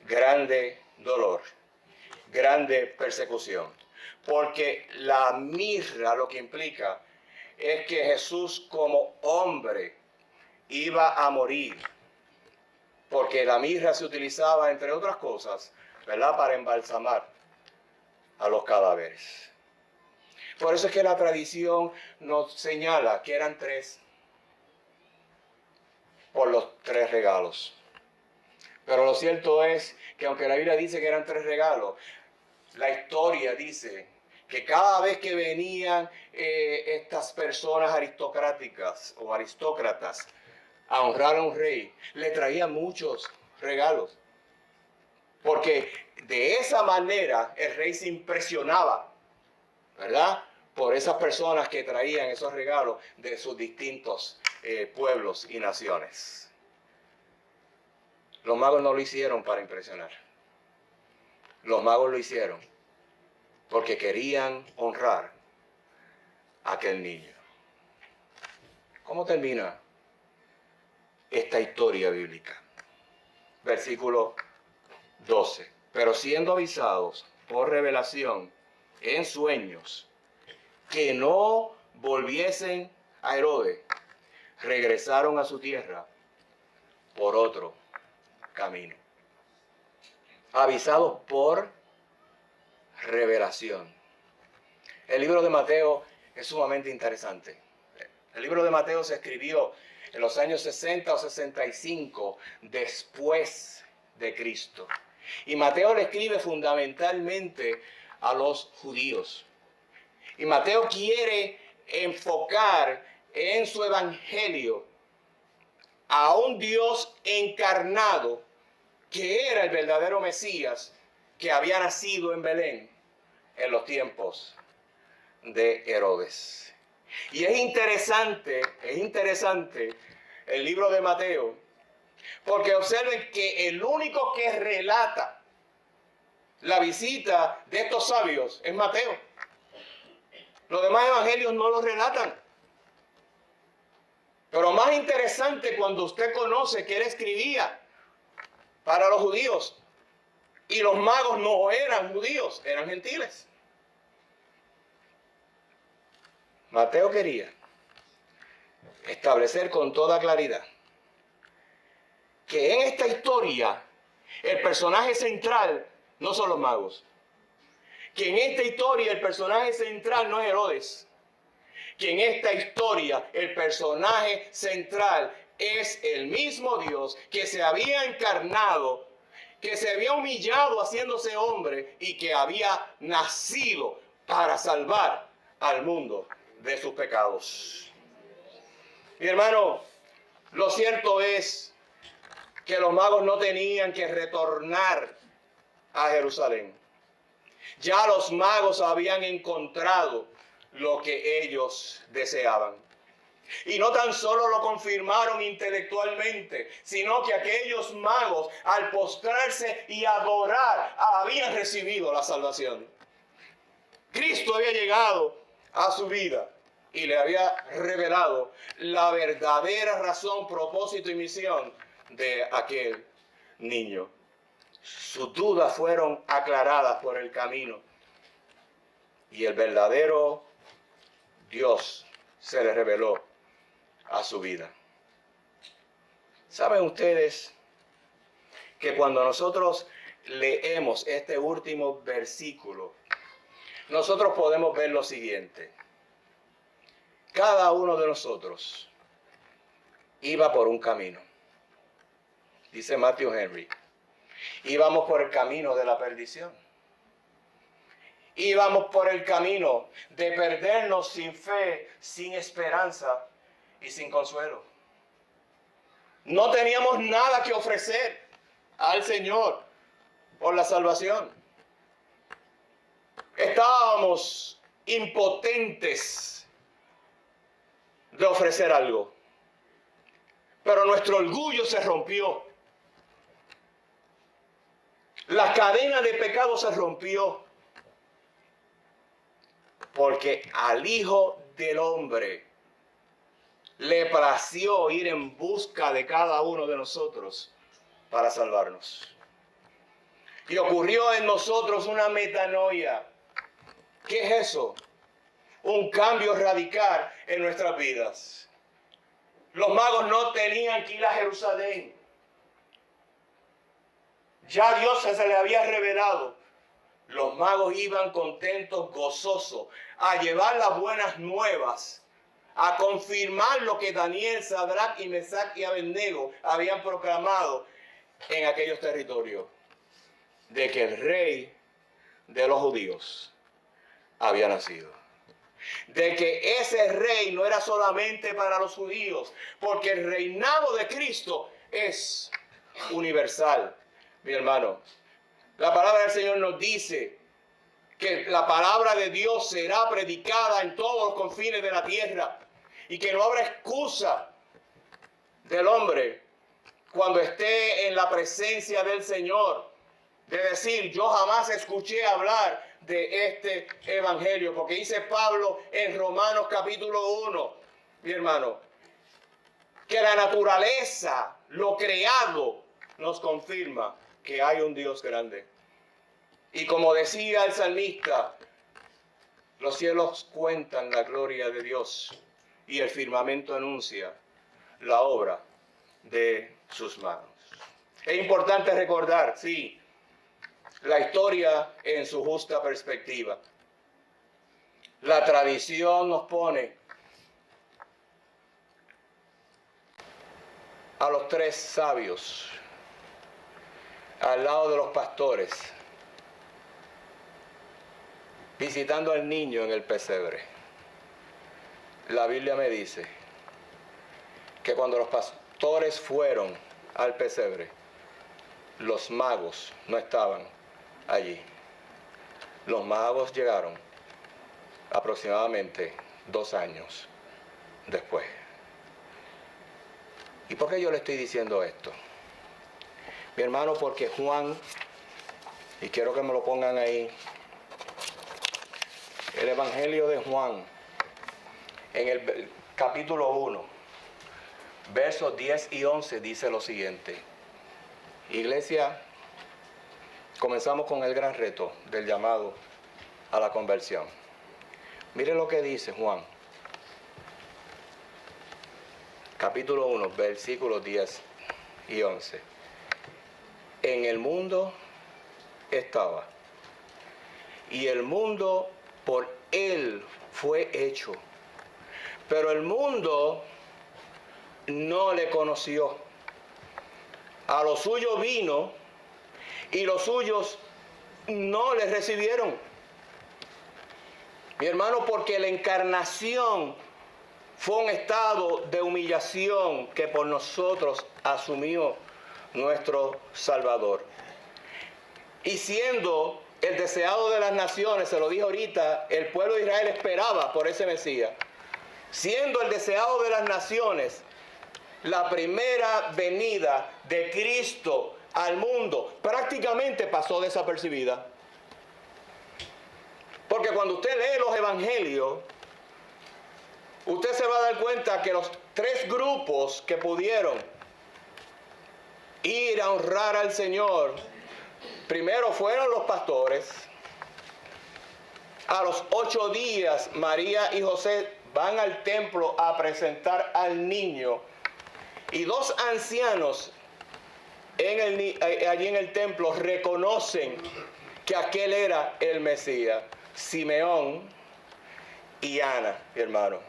grande dolor, grande persecución. Porque la mirra lo que implica es que Jesús como hombre iba a morir. Porque la mirra se utilizaba, entre otras cosas, ¿verdad?, para embalsamar a los cadáveres. Por eso es que la tradición nos señala que eran 3, por los 3 regalos. Pero lo cierto es que aunque la Biblia dice que eran 3 regalos, la historia dice que cada vez que venían estas personas aristocráticas o aristócratas a honrar a un rey, le traían muchos regalos. Porque de esa manera el rey se impresionaba, ¿verdad?, por esas personas que traían esos regalos de sus distintos pueblos y naciones. Los magos no lo hicieron para impresionar. Los magos lo hicieron porque querían honrar a aquel niño. ¿Cómo termina esta historia bíblica? Versículo 12. Pero siendo avisados por revelación en sueños que no volviesen a Herodes, regresaron a su tierra por otro camino. Avisados por revelación. El libro de Mateo es sumamente interesante. El libro de Mateo se escribió en los años 60 o 65 después de Cristo. Y Mateo le escribe fundamentalmente a los judíos. Y Mateo quiere enfocar en su evangelio a un Dios encarnado que era el verdadero Mesías que había nacido en Belén en los tiempos de Herodes. Y es interesante el libro de Mateo, porque observen que el único que relata la visita de estos sabios es Mateo. Los demás evangelios no los relatan. Pero más interesante cuando usted conoce que él escribía para los judíos. Y los magos no eran judíos, eran gentiles. Mateo quería establecer con toda claridad que en esta historia el personaje central no son los magos. Que en esta historia el personaje central no es Herodes. Que en esta historia el personaje central es el mismo Dios que se había encarnado, que se había humillado haciéndose hombre y que había nacido para salvar al mundo de sus pecados. Mi hermano, lo cierto es que los magos no tenían que retornar a Jerusalén. Ya los magos habían encontrado lo que ellos deseaban. Y no tan solo lo confirmaron intelectualmente, sino que aquellos magos, al postrarse y adorar, habían recibido la salvación. Cristo había llegado a su vida y le había revelado la verdadera razón, propósito y misión de aquel niño. Sus dudas fueron aclaradas por el camino y el verdadero Dios se le reveló a su vida. ¿Saben ustedes que cuando nosotros leemos este último versículo, nosotros podemos ver lo siguiente? Cada uno de nosotros iba por un camino. Dice Matthew Henry, íbamos por el camino de la perdición. Íbamos por el camino de perdernos sin fe, sin esperanza y sin consuelo. No teníamos nada que ofrecer al Señor por la salvación. Estábamos impotentes de ofrecer algo. Pero nuestro orgullo se rompió. La cadena de pecado se rompió. porque al Hijo del Hombre le plació ir en busca de cada uno de nosotros para salvarnos. Y ocurrió en nosotros una metanoia. ¿Qué es eso? Un cambio radical en nuestras vidas. Los magos no tenían que ir a Jerusalén. Ya Dios se les había revelado. Los magos iban contentos, gozosos, a llevar las buenas nuevas, a confirmar lo que Daniel, Sadrach y Mesach y Abednego habían proclamado en aquellos territorios, de que el rey de los judíos había nacido. De que ese rey no era solamente para los judíos, porque el reinado de Cristo es universal, mi hermano. La palabra del Señor nos dice que la palabra de Dios será predicada en todos los confines de la tierra y que no habrá excusa del hombre cuando esté en la presencia del Señor de decir: yo jamás escuché hablar de este evangelio, porque dice Pablo en Romanos capítulo 1, mi hermano, que la naturaleza, lo creado, nos confirma que hay un Dios grande. Y como decía el salmista, los cielos cuentan la gloria de Dios y el firmamento anuncia la obra de sus manos. Es importante recordar, sí, la historia en su justa perspectiva. La tradición nos pone a los tres sabios al lado de los pastores, visitando al niño en el pesebre. La Biblia me dice que cuando los pastores fueron al pesebre, los magos no estaban allí. Los magos llegaron aproximadamente 2 años después. ¿Y por qué yo le estoy diciendo esto? Mi hermano, porque Juan, y quiero que me lo pongan ahí, el Evangelio de Juan, en el capítulo 1, versos 10 y 11, dice lo siguiente. Iglesia, comenzamos con el gran reto del llamado a la conversión. Miren lo que dice Juan, capítulo 1, versículos 10 y 11. En el mundo estaba, y el mundo por él fue hecho, pero el mundo no le conoció. A lo suyo vino y los suyos no le recibieron. Mi hermano, porque la encarnación fue un estado de humillación que por nosotros asumió nuestro Salvador. Y siendo el deseado de las naciones, se lo dije ahorita, el pueblo de Israel esperaba por ese Mesías. Siendo el deseado de las naciones, la primera venida de Cristo al mundo prácticamente pasó desapercibida. Porque cuando usted lee los evangelios, usted se va a dar cuenta que los 3 grupos que pudieron ir a honrar al Señor, primero fueron los pastores. A los 8 días, María y José van al templo a presentar al niño. Y 2 ancianos allí en el templo reconocen que aquel era el Mesías, Simeón y Ana, mi hermano.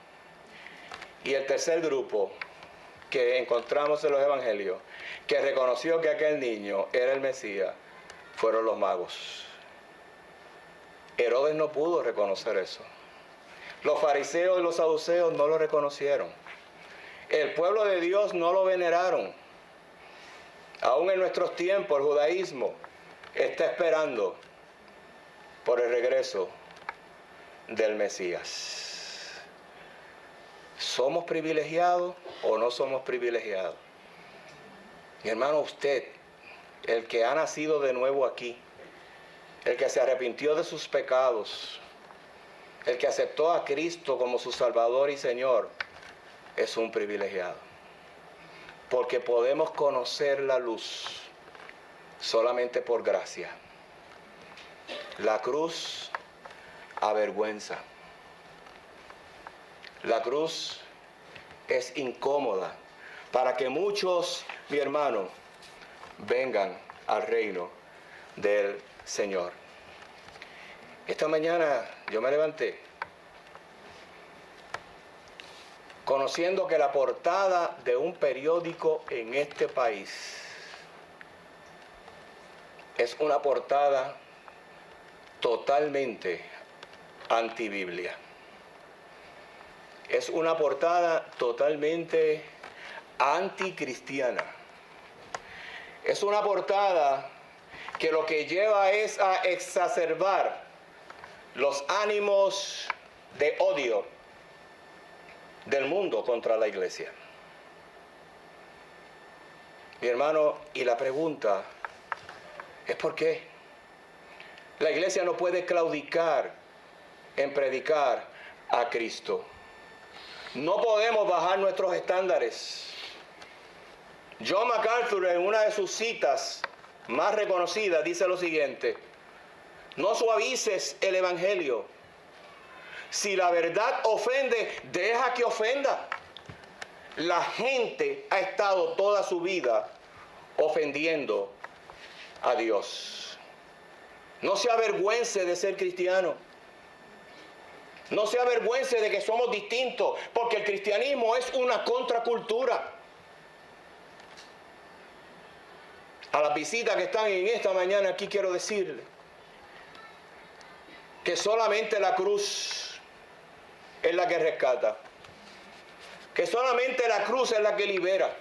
Y el tercer grupo que encontramos en los evangelios, que reconoció que aquel niño era el Mesías, fueron los magos. Herodes no pudo reconocer eso. Los fariseos y los saduceos no lo reconocieron. El pueblo de Dios no lo veneraron. Aún en nuestros tiempos el judaísmo está esperando por el regreso del Mesías. ¿Somos privilegiados o no somos privilegiados? Mi hermano, usted, el que ha nacido de nuevo aquí, el que se arrepintió de sus pecados, el que aceptó a Cristo como su Salvador y Señor, es un privilegiado. Porque podemos conocer la luz solamente por gracia. La cruz avergüenza. La cruz es incómoda para que muchos, mi hermano, vengan al reino del Señor. Esta mañana yo me levanté conociendo que la portada de un periódico en este país es una portada totalmente antibiblia. Es una portada totalmente anticristiana. Es una portada que lo que lleva es a exacerbar los ánimos de odio del mundo contra la iglesia. Mi hermano, y la pregunta es ¿por qué? La iglesia no puede claudicar en predicar a Cristo. No podemos bajar nuestros estándares. John MacArthur, en una de sus citas más reconocidas, dice lo siguiente: no suavices el evangelio. Si la verdad ofende, deja que ofenda. La gente ha estado toda su vida ofendiendo a Dios. No se avergüence de ser cristiano. No se avergüence de que somos distintos, porque el cristianismo es una contracultura. A las visitas que están en esta mañana aquí quiero decirle que solamente la cruz es la que rescata, que solamente la cruz es la que libera,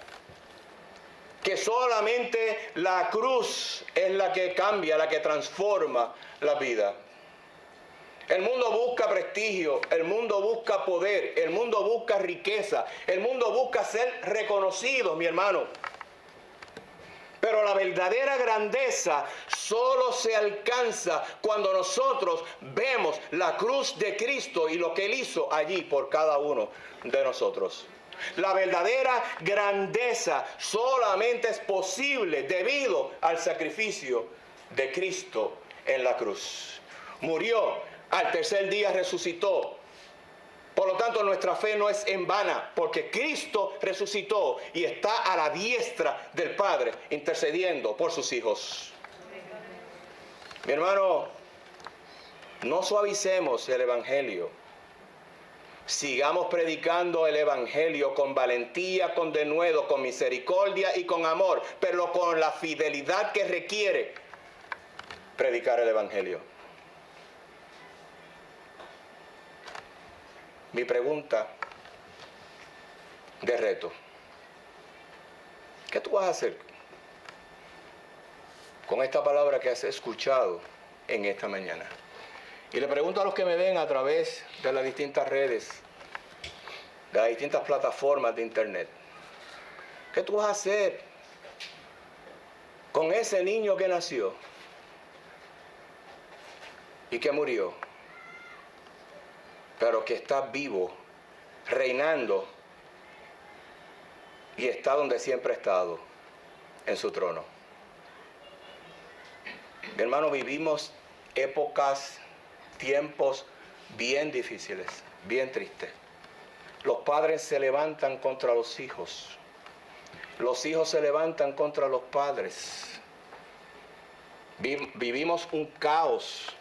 que solamente la cruz es la que cambia, la que transforma la vida. El mundo busca prestigio, el mundo busca poder, el mundo busca riqueza, el mundo busca ser reconocido, mi hermano. Pero la verdadera grandeza solo se alcanza cuando nosotros vemos la cruz de Cristo y lo que Él hizo allí por cada uno de nosotros. La verdadera grandeza solamente es posible debido al sacrificio de Cristo en la cruz. Murió, al tercer día resucitó. Por lo tanto, nuestra fe no es en vana, porque Cristo resucitó y está a la diestra del Padre, intercediendo por sus hijos. Mi hermano, no suavicemos el Evangelio. Sigamos predicando el Evangelio con valentía, con denuedo, con misericordia y con amor, pero con la fidelidad que requiere predicar el Evangelio. Mi pregunta de reto: ¿qué tú vas a hacer con esta palabra que has escuchado en esta mañana? Y le pregunto a los que me ven a través de las distintas redes, de las distintas plataformas de internet: ¿qué tú vas a hacer con ese niño que nació y que murió, pero que está vivo, reinando, y está donde siempre ha estado, en su trono? Mi hermano, vivimos épocas, tiempos bien difíciles, bien tristes. Los padres se levantan contra los hijos se levantan contra los padres. Vivimos un caos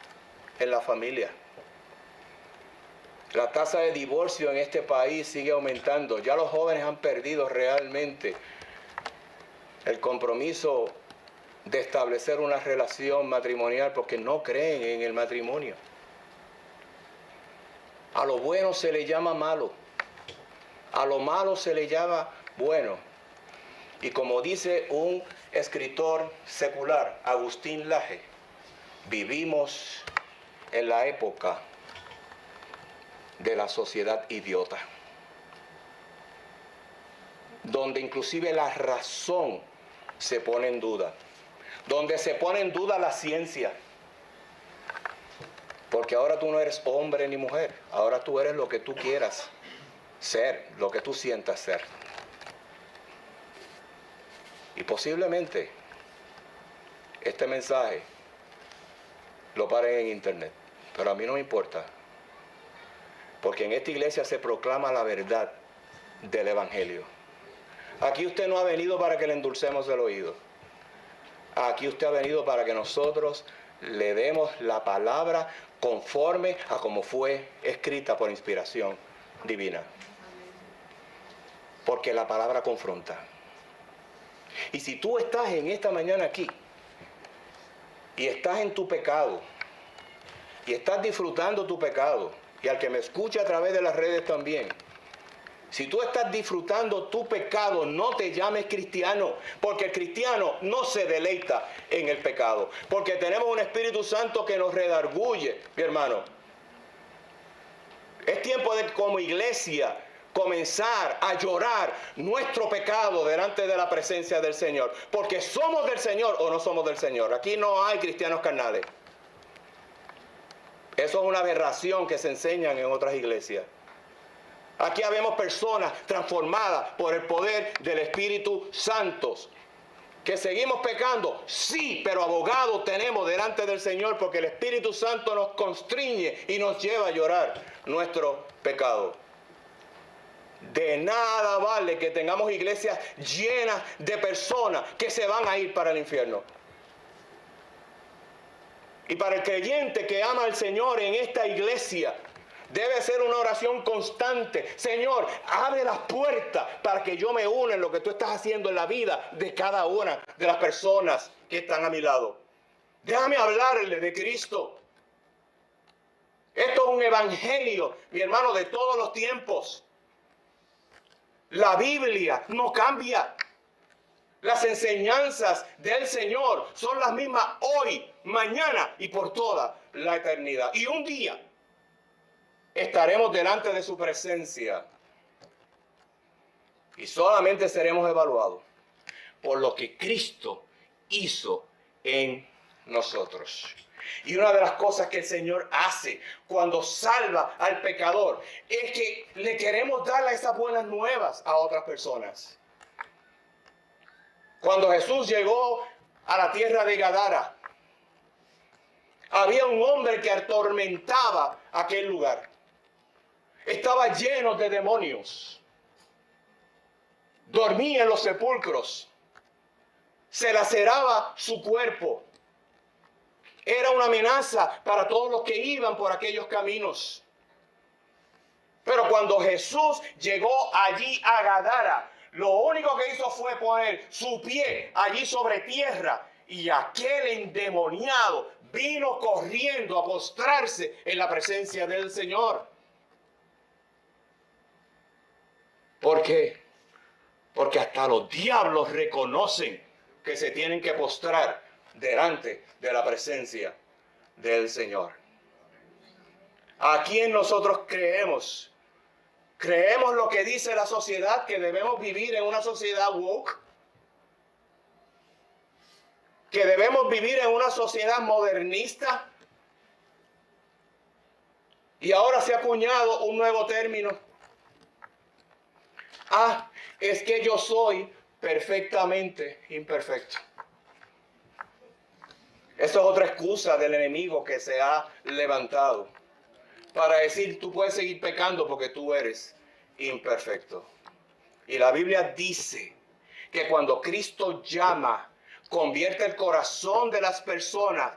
en la familia. La tasa de divorcio en este país sigue aumentando. Ya los jóvenes han perdido realmente el compromiso de establecer una relación matrimonial porque no creen en el matrimonio. A lo bueno se le llama malo, a lo malo se le llama bueno. Y como dice un escritor secular, Agustín Laje, vivimos en la época de la sociedad idiota, donde inclusive la razón se pone en duda, donde se pone en duda la ciencia, Porque ahora tú no eres hombre ni mujer. Ahora tú eres lo que tú quieras ser, lo que tú sientas ser. Y posiblemente este mensaje lo paren en internet. Pero a mí no me importa. Porque en esta iglesia se proclama la verdad del evangelio. Aquí usted no ha venido para que le endulcemos el oído. Aquí usted ha venido para que nosotros le demos la palabra conforme a como fue escrita por inspiración divina. Porque la palabra confronta. Y si tú estás en esta mañana aquí y estás en tu pecado y estás disfrutando tu pecado, y al que me escucha a través de las redes también, si tú estás disfrutando tu pecado, no te llames cristiano, porque el cristiano no se deleita en el pecado, porque tenemos un Espíritu Santo que nos redarguye, mi hermano. Es tiempo de, como iglesia, comenzar a llorar nuestro pecado delante de la presencia del Señor, porque somos del Señor o no somos del Señor. Aquí no hay cristianos carnales. Eso es una aberración que se enseñan en otras iglesias. Aquí habemos personas transformadas por el poder del Espíritu Santo. ¿Que seguimos pecando? Sí, pero abogados tenemos delante del Señor porque el Espíritu Santo nos constriñe y nos lleva a llorar nuestro pecado. De nada vale que tengamos iglesias llenas de personas que se van a ir para el infierno. Y para el creyente que ama al Señor en esta iglesia, debe ser una oración constante. Señor, abre las puertas para que yo me una en lo que tú estás haciendo en la vida de cada una de las personas que están a mi lado. Déjame hablarle de Cristo. Esto es un evangelio, mi hermano, de todos los tiempos. La Biblia no cambia. Las enseñanzas del Señor son las mismas hoy, mañana y por toda la eternidad. Y un día estaremos delante de su presencia y solamente seremos evaluados por lo que Cristo hizo en nosotros. Y una de las cosas que el Señor hace cuando salva al pecador es que le queremos dar esas buenas nuevas a otras personas. Cuando Jesús llegó a la tierra de Gadara, había un hombre que atormentaba aquel lugar. Estaba lleno de demonios. Dormía en los sepulcros. Se laceraba su cuerpo. Era una amenaza para todos los que iban por aquellos caminos. Pero cuando Jesús llegó allí a Gadara, lo único que hizo fue poner su pie allí sobre tierra y aquel endemoniado vino corriendo a postrarse en la presencia del Señor. ¿Por qué? Porque hasta los diablos reconocen que se tienen que postrar delante de la presencia del Señor. ¿A quién nosotros creemos? ¿Creemos lo que dice la sociedad, que debemos vivir en una sociedad woke? ¿Que debemos vivir en una sociedad modernista? Y ahora se ha acuñado un nuevo término. Es que yo soy perfectamente imperfecto. Esa es otra excusa del enemigo que se ha levantado para decir, tú puedes seguir pecando porque tú eres imperfecto. Y la Biblia dice que cuando Cristo llama, convierte el corazón de las personas,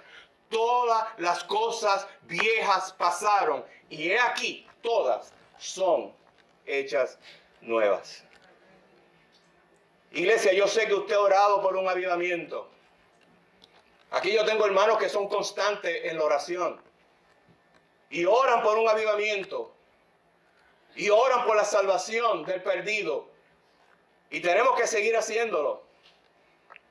todas las cosas viejas pasaron y he aquí, todas son hechas nuevas. Iglesia, yo sé que usted ha orado por un avivamiento. Aquí yo tengo hermanos que son constantes en la oración y oran por un avivamiento y oran por la salvación del perdido y tenemos que seguir haciéndolo.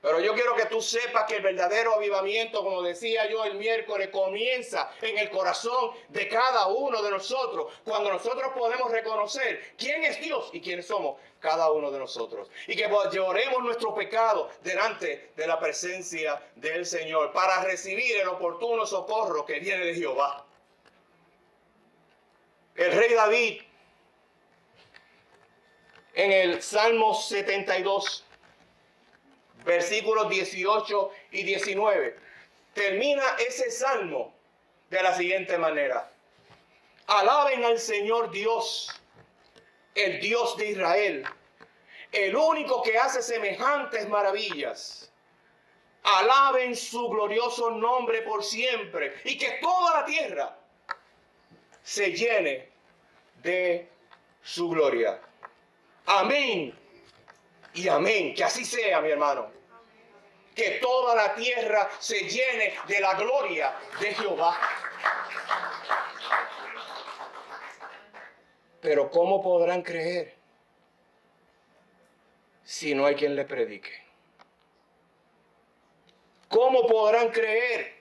Pero yo quiero que tú sepas que el verdadero avivamiento, como decía yo el miércoles, comienza en el corazón de cada uno de nosotros, cuando nosotros podemos reconocer quién es Dios y quiénes somos cada uno de nosotros. Y que lloremos nuestro pecado delante de la presencia del Señor para recibir el oportuno socorro que viene de Jehová. El rey David, en el Salmo 72, versículos 18 y 19, termina ese salmo de la siguiente manera: alaben al Señor Dios, el Dios de Israel, el único que hace semejantes maravillas. Alaben su glorioso nombre por siempre, y que toda la tierra se llene de su gloria. Amén y amén. Que así sea, mi hermano. Que toda la tierra se llene de la gloria de Jehová. Pero ¿cómo podrán creer si no hay quien le predique? ¿Cómo podrán creer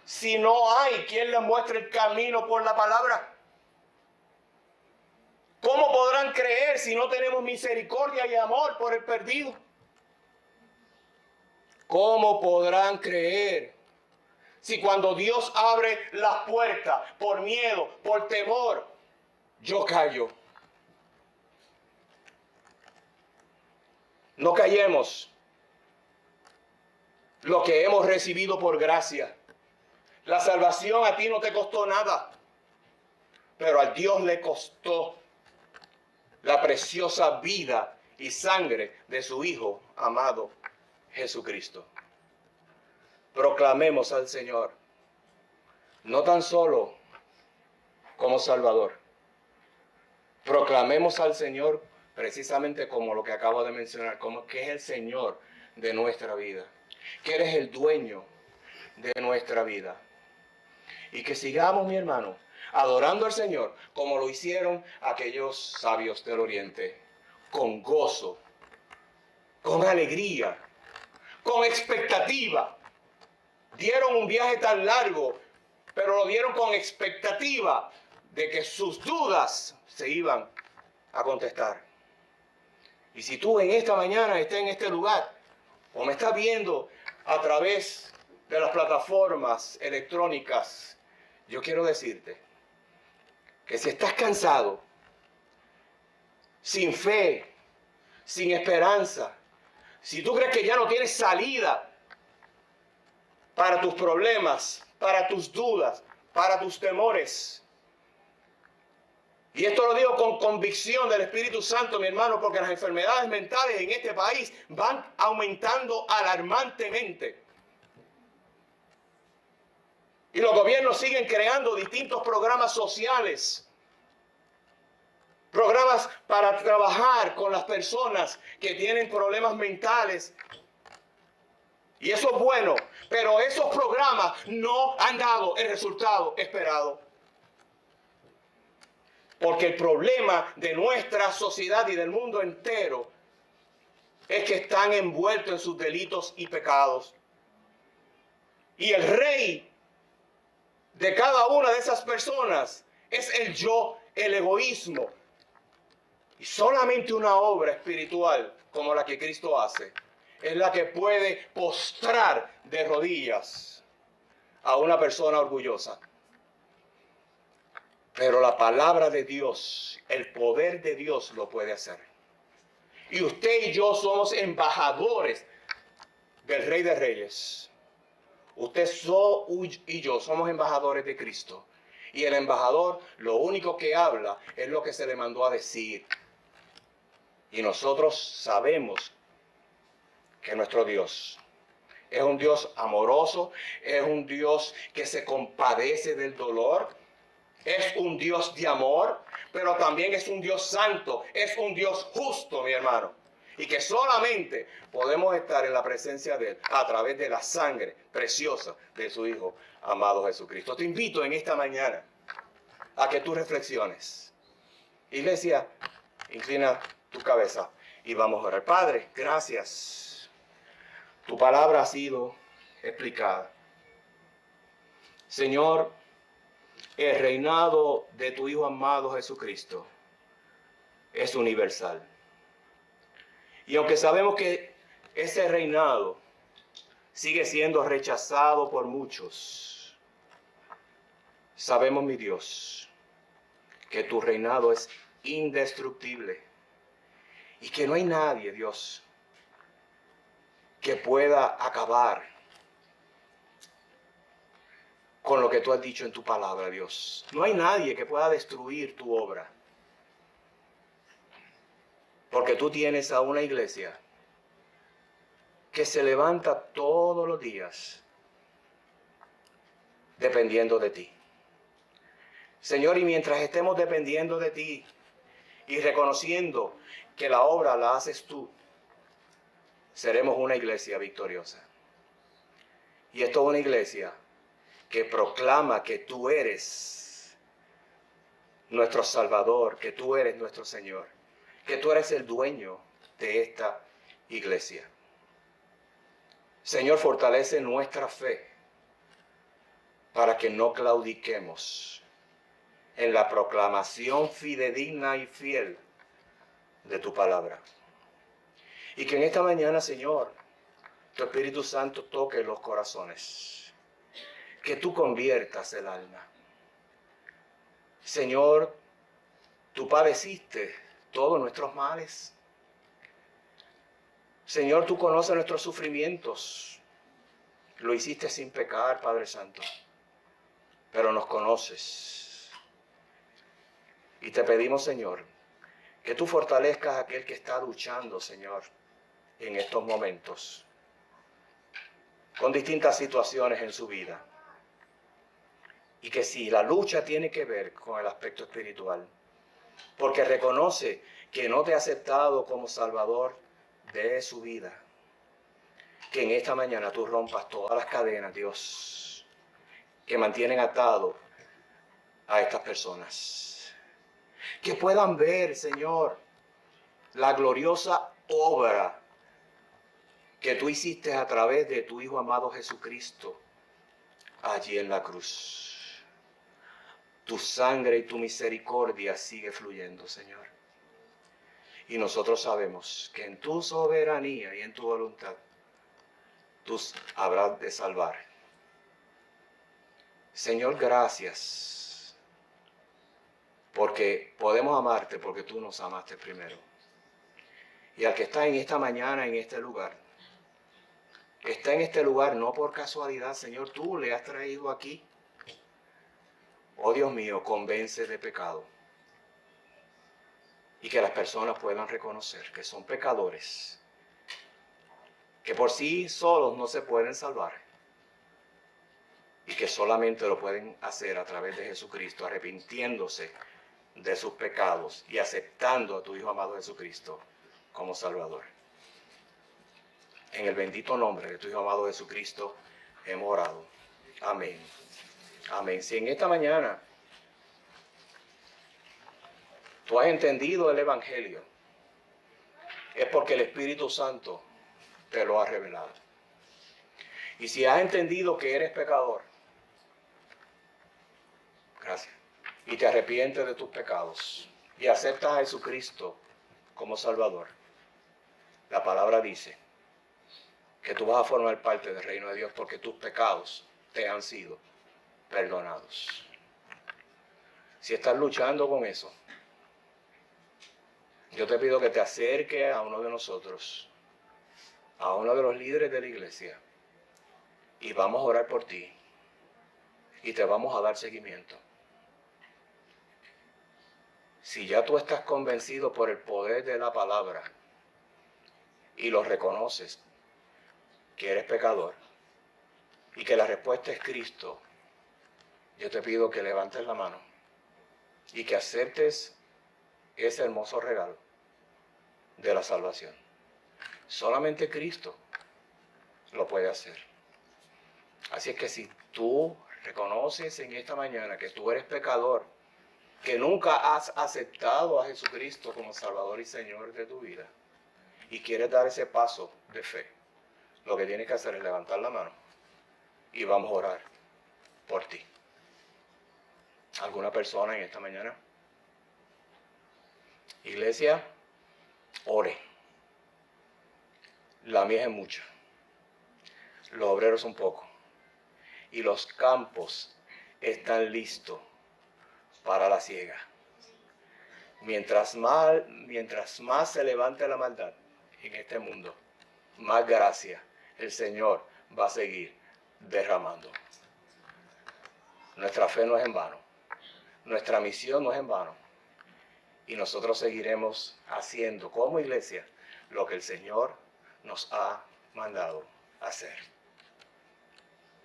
si no hay quien les muestre el camino por la palabra? ¿Cómo podrán creer si no tenemos misericordia y amor por el perdido? ¿Cómo podrán creer si cuando Dios abre las puertas por miedo, por temor, yo callo? No callemos lo que hemos recibido por gracia. La salvación a ti no te costó nada, pero a Dios le costó la preciosa vida y sangre de su Hijo amado Jesucristo. Proclamemos al Señor, no tan solo como Salvador. Proclamemos al Señor precisamente como lo que acabo de mencionar, como que es el Señor de nuestra vida, que eres el dueño de nuestra vida. Y que sigamos, mi hermano, adorando al Señor como lo hicieron aquellos sabios del Oriente, con gozo, con alegría, con expectativa. Dieron un viaje tan largo, pero lo dieron con expectativa de que sus dudas se iban a contestar. Y si tú en esta mañana estás en este lugar, o me estás viendo a través de las plataformas electrónicas, yo quiero decirte que si estás cansado, sin fe, sin esperanza, si tú crees que ya no tienes salida para tus problemas, para tus dudas, para tus temores, y esto lo digo con convicción del Espíritu Santo, mi hermano, porque las enfermedades mentales en este país van aumentando alarmantemente. Y los gobiernos siguen creando distintos programas sociales, programas para trabajar con las personas que tienen problemas mentales. Y eso es bueno, pero esos programas no han dado el resultado esperado. Porque el problema de nuestra sociedad y del mundo entero es que están envueltos en sus delitos y pecados. Y el rey de cada una de esas personas es el yo, el egoísmo. Y solamente una obra espiritual como la que Cristo hace es la que puede postrar de rodillas a una persona orgullosa. Pero la palabra de Dios, el poder de Dios lo puede hacer. Y usted y yo somos embajadores del Rey de Reyes. Usted y yo somos embajadores de Cristo. Y el embajador lo único que habla es lo que se le mandó a decir. Y nosotros sabemos que nuestro Dios es un Dios amoroso, es un Dios que se compadece del dolor, es un Dios de amor, pero también es un Dios santo, es un Dios justo, mi hermano. Y que solamente podemos estar en la presencia de Él a través de la sangre preciosa de su Hijo amado Jesucristo. Te invito en esta mañana a que tú reflexiones. Iglesia, inclina tu cabeza y vamos a orar. Padre, gracias. Tu palabra ha sido explicada. Señor, el reinado de tu Hijo amado Jesucristo es universal. Y aunque sabemos que ese reinado sigue siendo rechazado por muchos, sabemos, mi Dios, que tu reinado es indestructible y que no hay nadie, Dios, que pueda acabar con lo que tú has dicho en tu palabra, Dios. No hay nadie que pueda destruir tu obra. Porque tú tienes a una iglesia que se levanta todos los días dependiendo de ti. Señor, y mientras estemos dependiendo de ti y reconociendo que la obra la haces tú, seremos una iglesia victoriosa. Y esto es una iglesia que proclama que tú eres nuestro Salvador, que tú eres nuestro Señor, que tú eres el dueño de esta iglesia. Señor, fortalece nuestra fe para que no claudiquemos en la proclamación fidedigna y fiel de tu palabra. Y que en esta mañana, Señor, tu Espíritu Santo toque los corazones, que tú conviertas el alma. Señor, tú padeciste todos nuestros males. Señor, tú conoces nuestros sufrimientos. Lo hiciste sin pecar, Padre Santo, pero nos conoces. Y te pedimos, Señor, que tú fortalezcas a aquel que está luchando, Señor, en estos momentos, con distintas situaciones en su vida. Y que si la lucha tiene que ver con el aspecto espiritual, porque reconoce que no te ha aceptado como Salvador de su vida, que en esta mañana tú rompas todas las cadenas, Dios, que mantienen atado a estas personas. Que puedan ver, Señor, la gloriosa obra que tú hiciste a través de tu Hijo amado Jesucristo allí en la cruz. Tu sangre y tu misericordia sigue fluyendo, Señor. Y nosotros sabemos que en tu soberanía y en tu voluntad, tú habrás de salvar. Señor, gracias, porque podemos amarte porque tú nos amaste primero. Y al que está en esta mañana, en este lugar, está en este lugar no por casualidad, Señor, tú le has traído aquí. Oh Dios mío, convence de pecado. Y que las personas puedan reconocer que son pecadores, que por sí solos no se pueden salvar y que solamente lo pueden hacer a través de Jesucristo, arrepintiéndose de sus pecados y aceptando a tu Hijo amado Jesucristo como Salvador. En el bendito nombre de tu Hijo amado Jesucristo hemos orado. Amén. Amén. Si en esta mañana tú has entendido el Evangelio, es porque el Espíritu Santo te lo ha revelado. Y si has entendido que eres pecador, gracias, y te arrepientes de tus pecados y aceptas a Jesucristo como Salvador, la palabra dice que tú vas a formar parte del reino de Dios porque tus pecados te han sido perdonados. Si estás luchando con eso, yo te pido que te acerques a uno de nosotros, a uno de los líderes de la iglesia, y vamos a orar por ti y te vamos a dar seguimiento. Si ya tú estás convencido por el poder de la palabra y lo reconoces, que eres pecador y que la respuesta es Cristo, yo te pido que levantes la mano y que aceptes ese hermoso regalo de la salvación. Solamente Cristo lo puede hacer. Así es que si tú reconoces en esta mañana que tú eres pecador, que nunca has aceptado a Jesucristo como Salvador y Señor de tu vida y quieres dar ese paso de fe, lo que tienes que hacer es levantar la mano y vamos a orar por ti. ¿Alguna persona en esta mañana? Iglesia, ore. La mies es mucha, los obreros son pocos y los campos están listos para la siega. Mientras más se levante la maldad en este mundo, más gracia el Señor va a seguir derramando. Nuestra fe no es en vano. Nuestra misión no es en vano. Y nosotros seguiremos haciendo como iglesia lo que el Señor nos ha mandado hacer.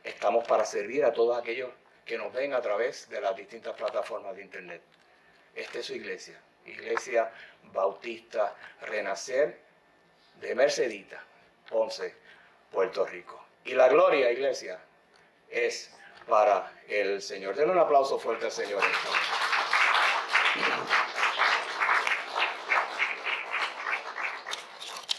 Estamos para servir a todos aquellos que nos ven a través de las distintas plataformas de internet. Esta es su iglesia, Iglesia Bautista Renacer de Mercedita, Ponce, Puerto Rico. Y la gloria, iglesia, es para el Señor. Denle un aplauso fuerte al Señor.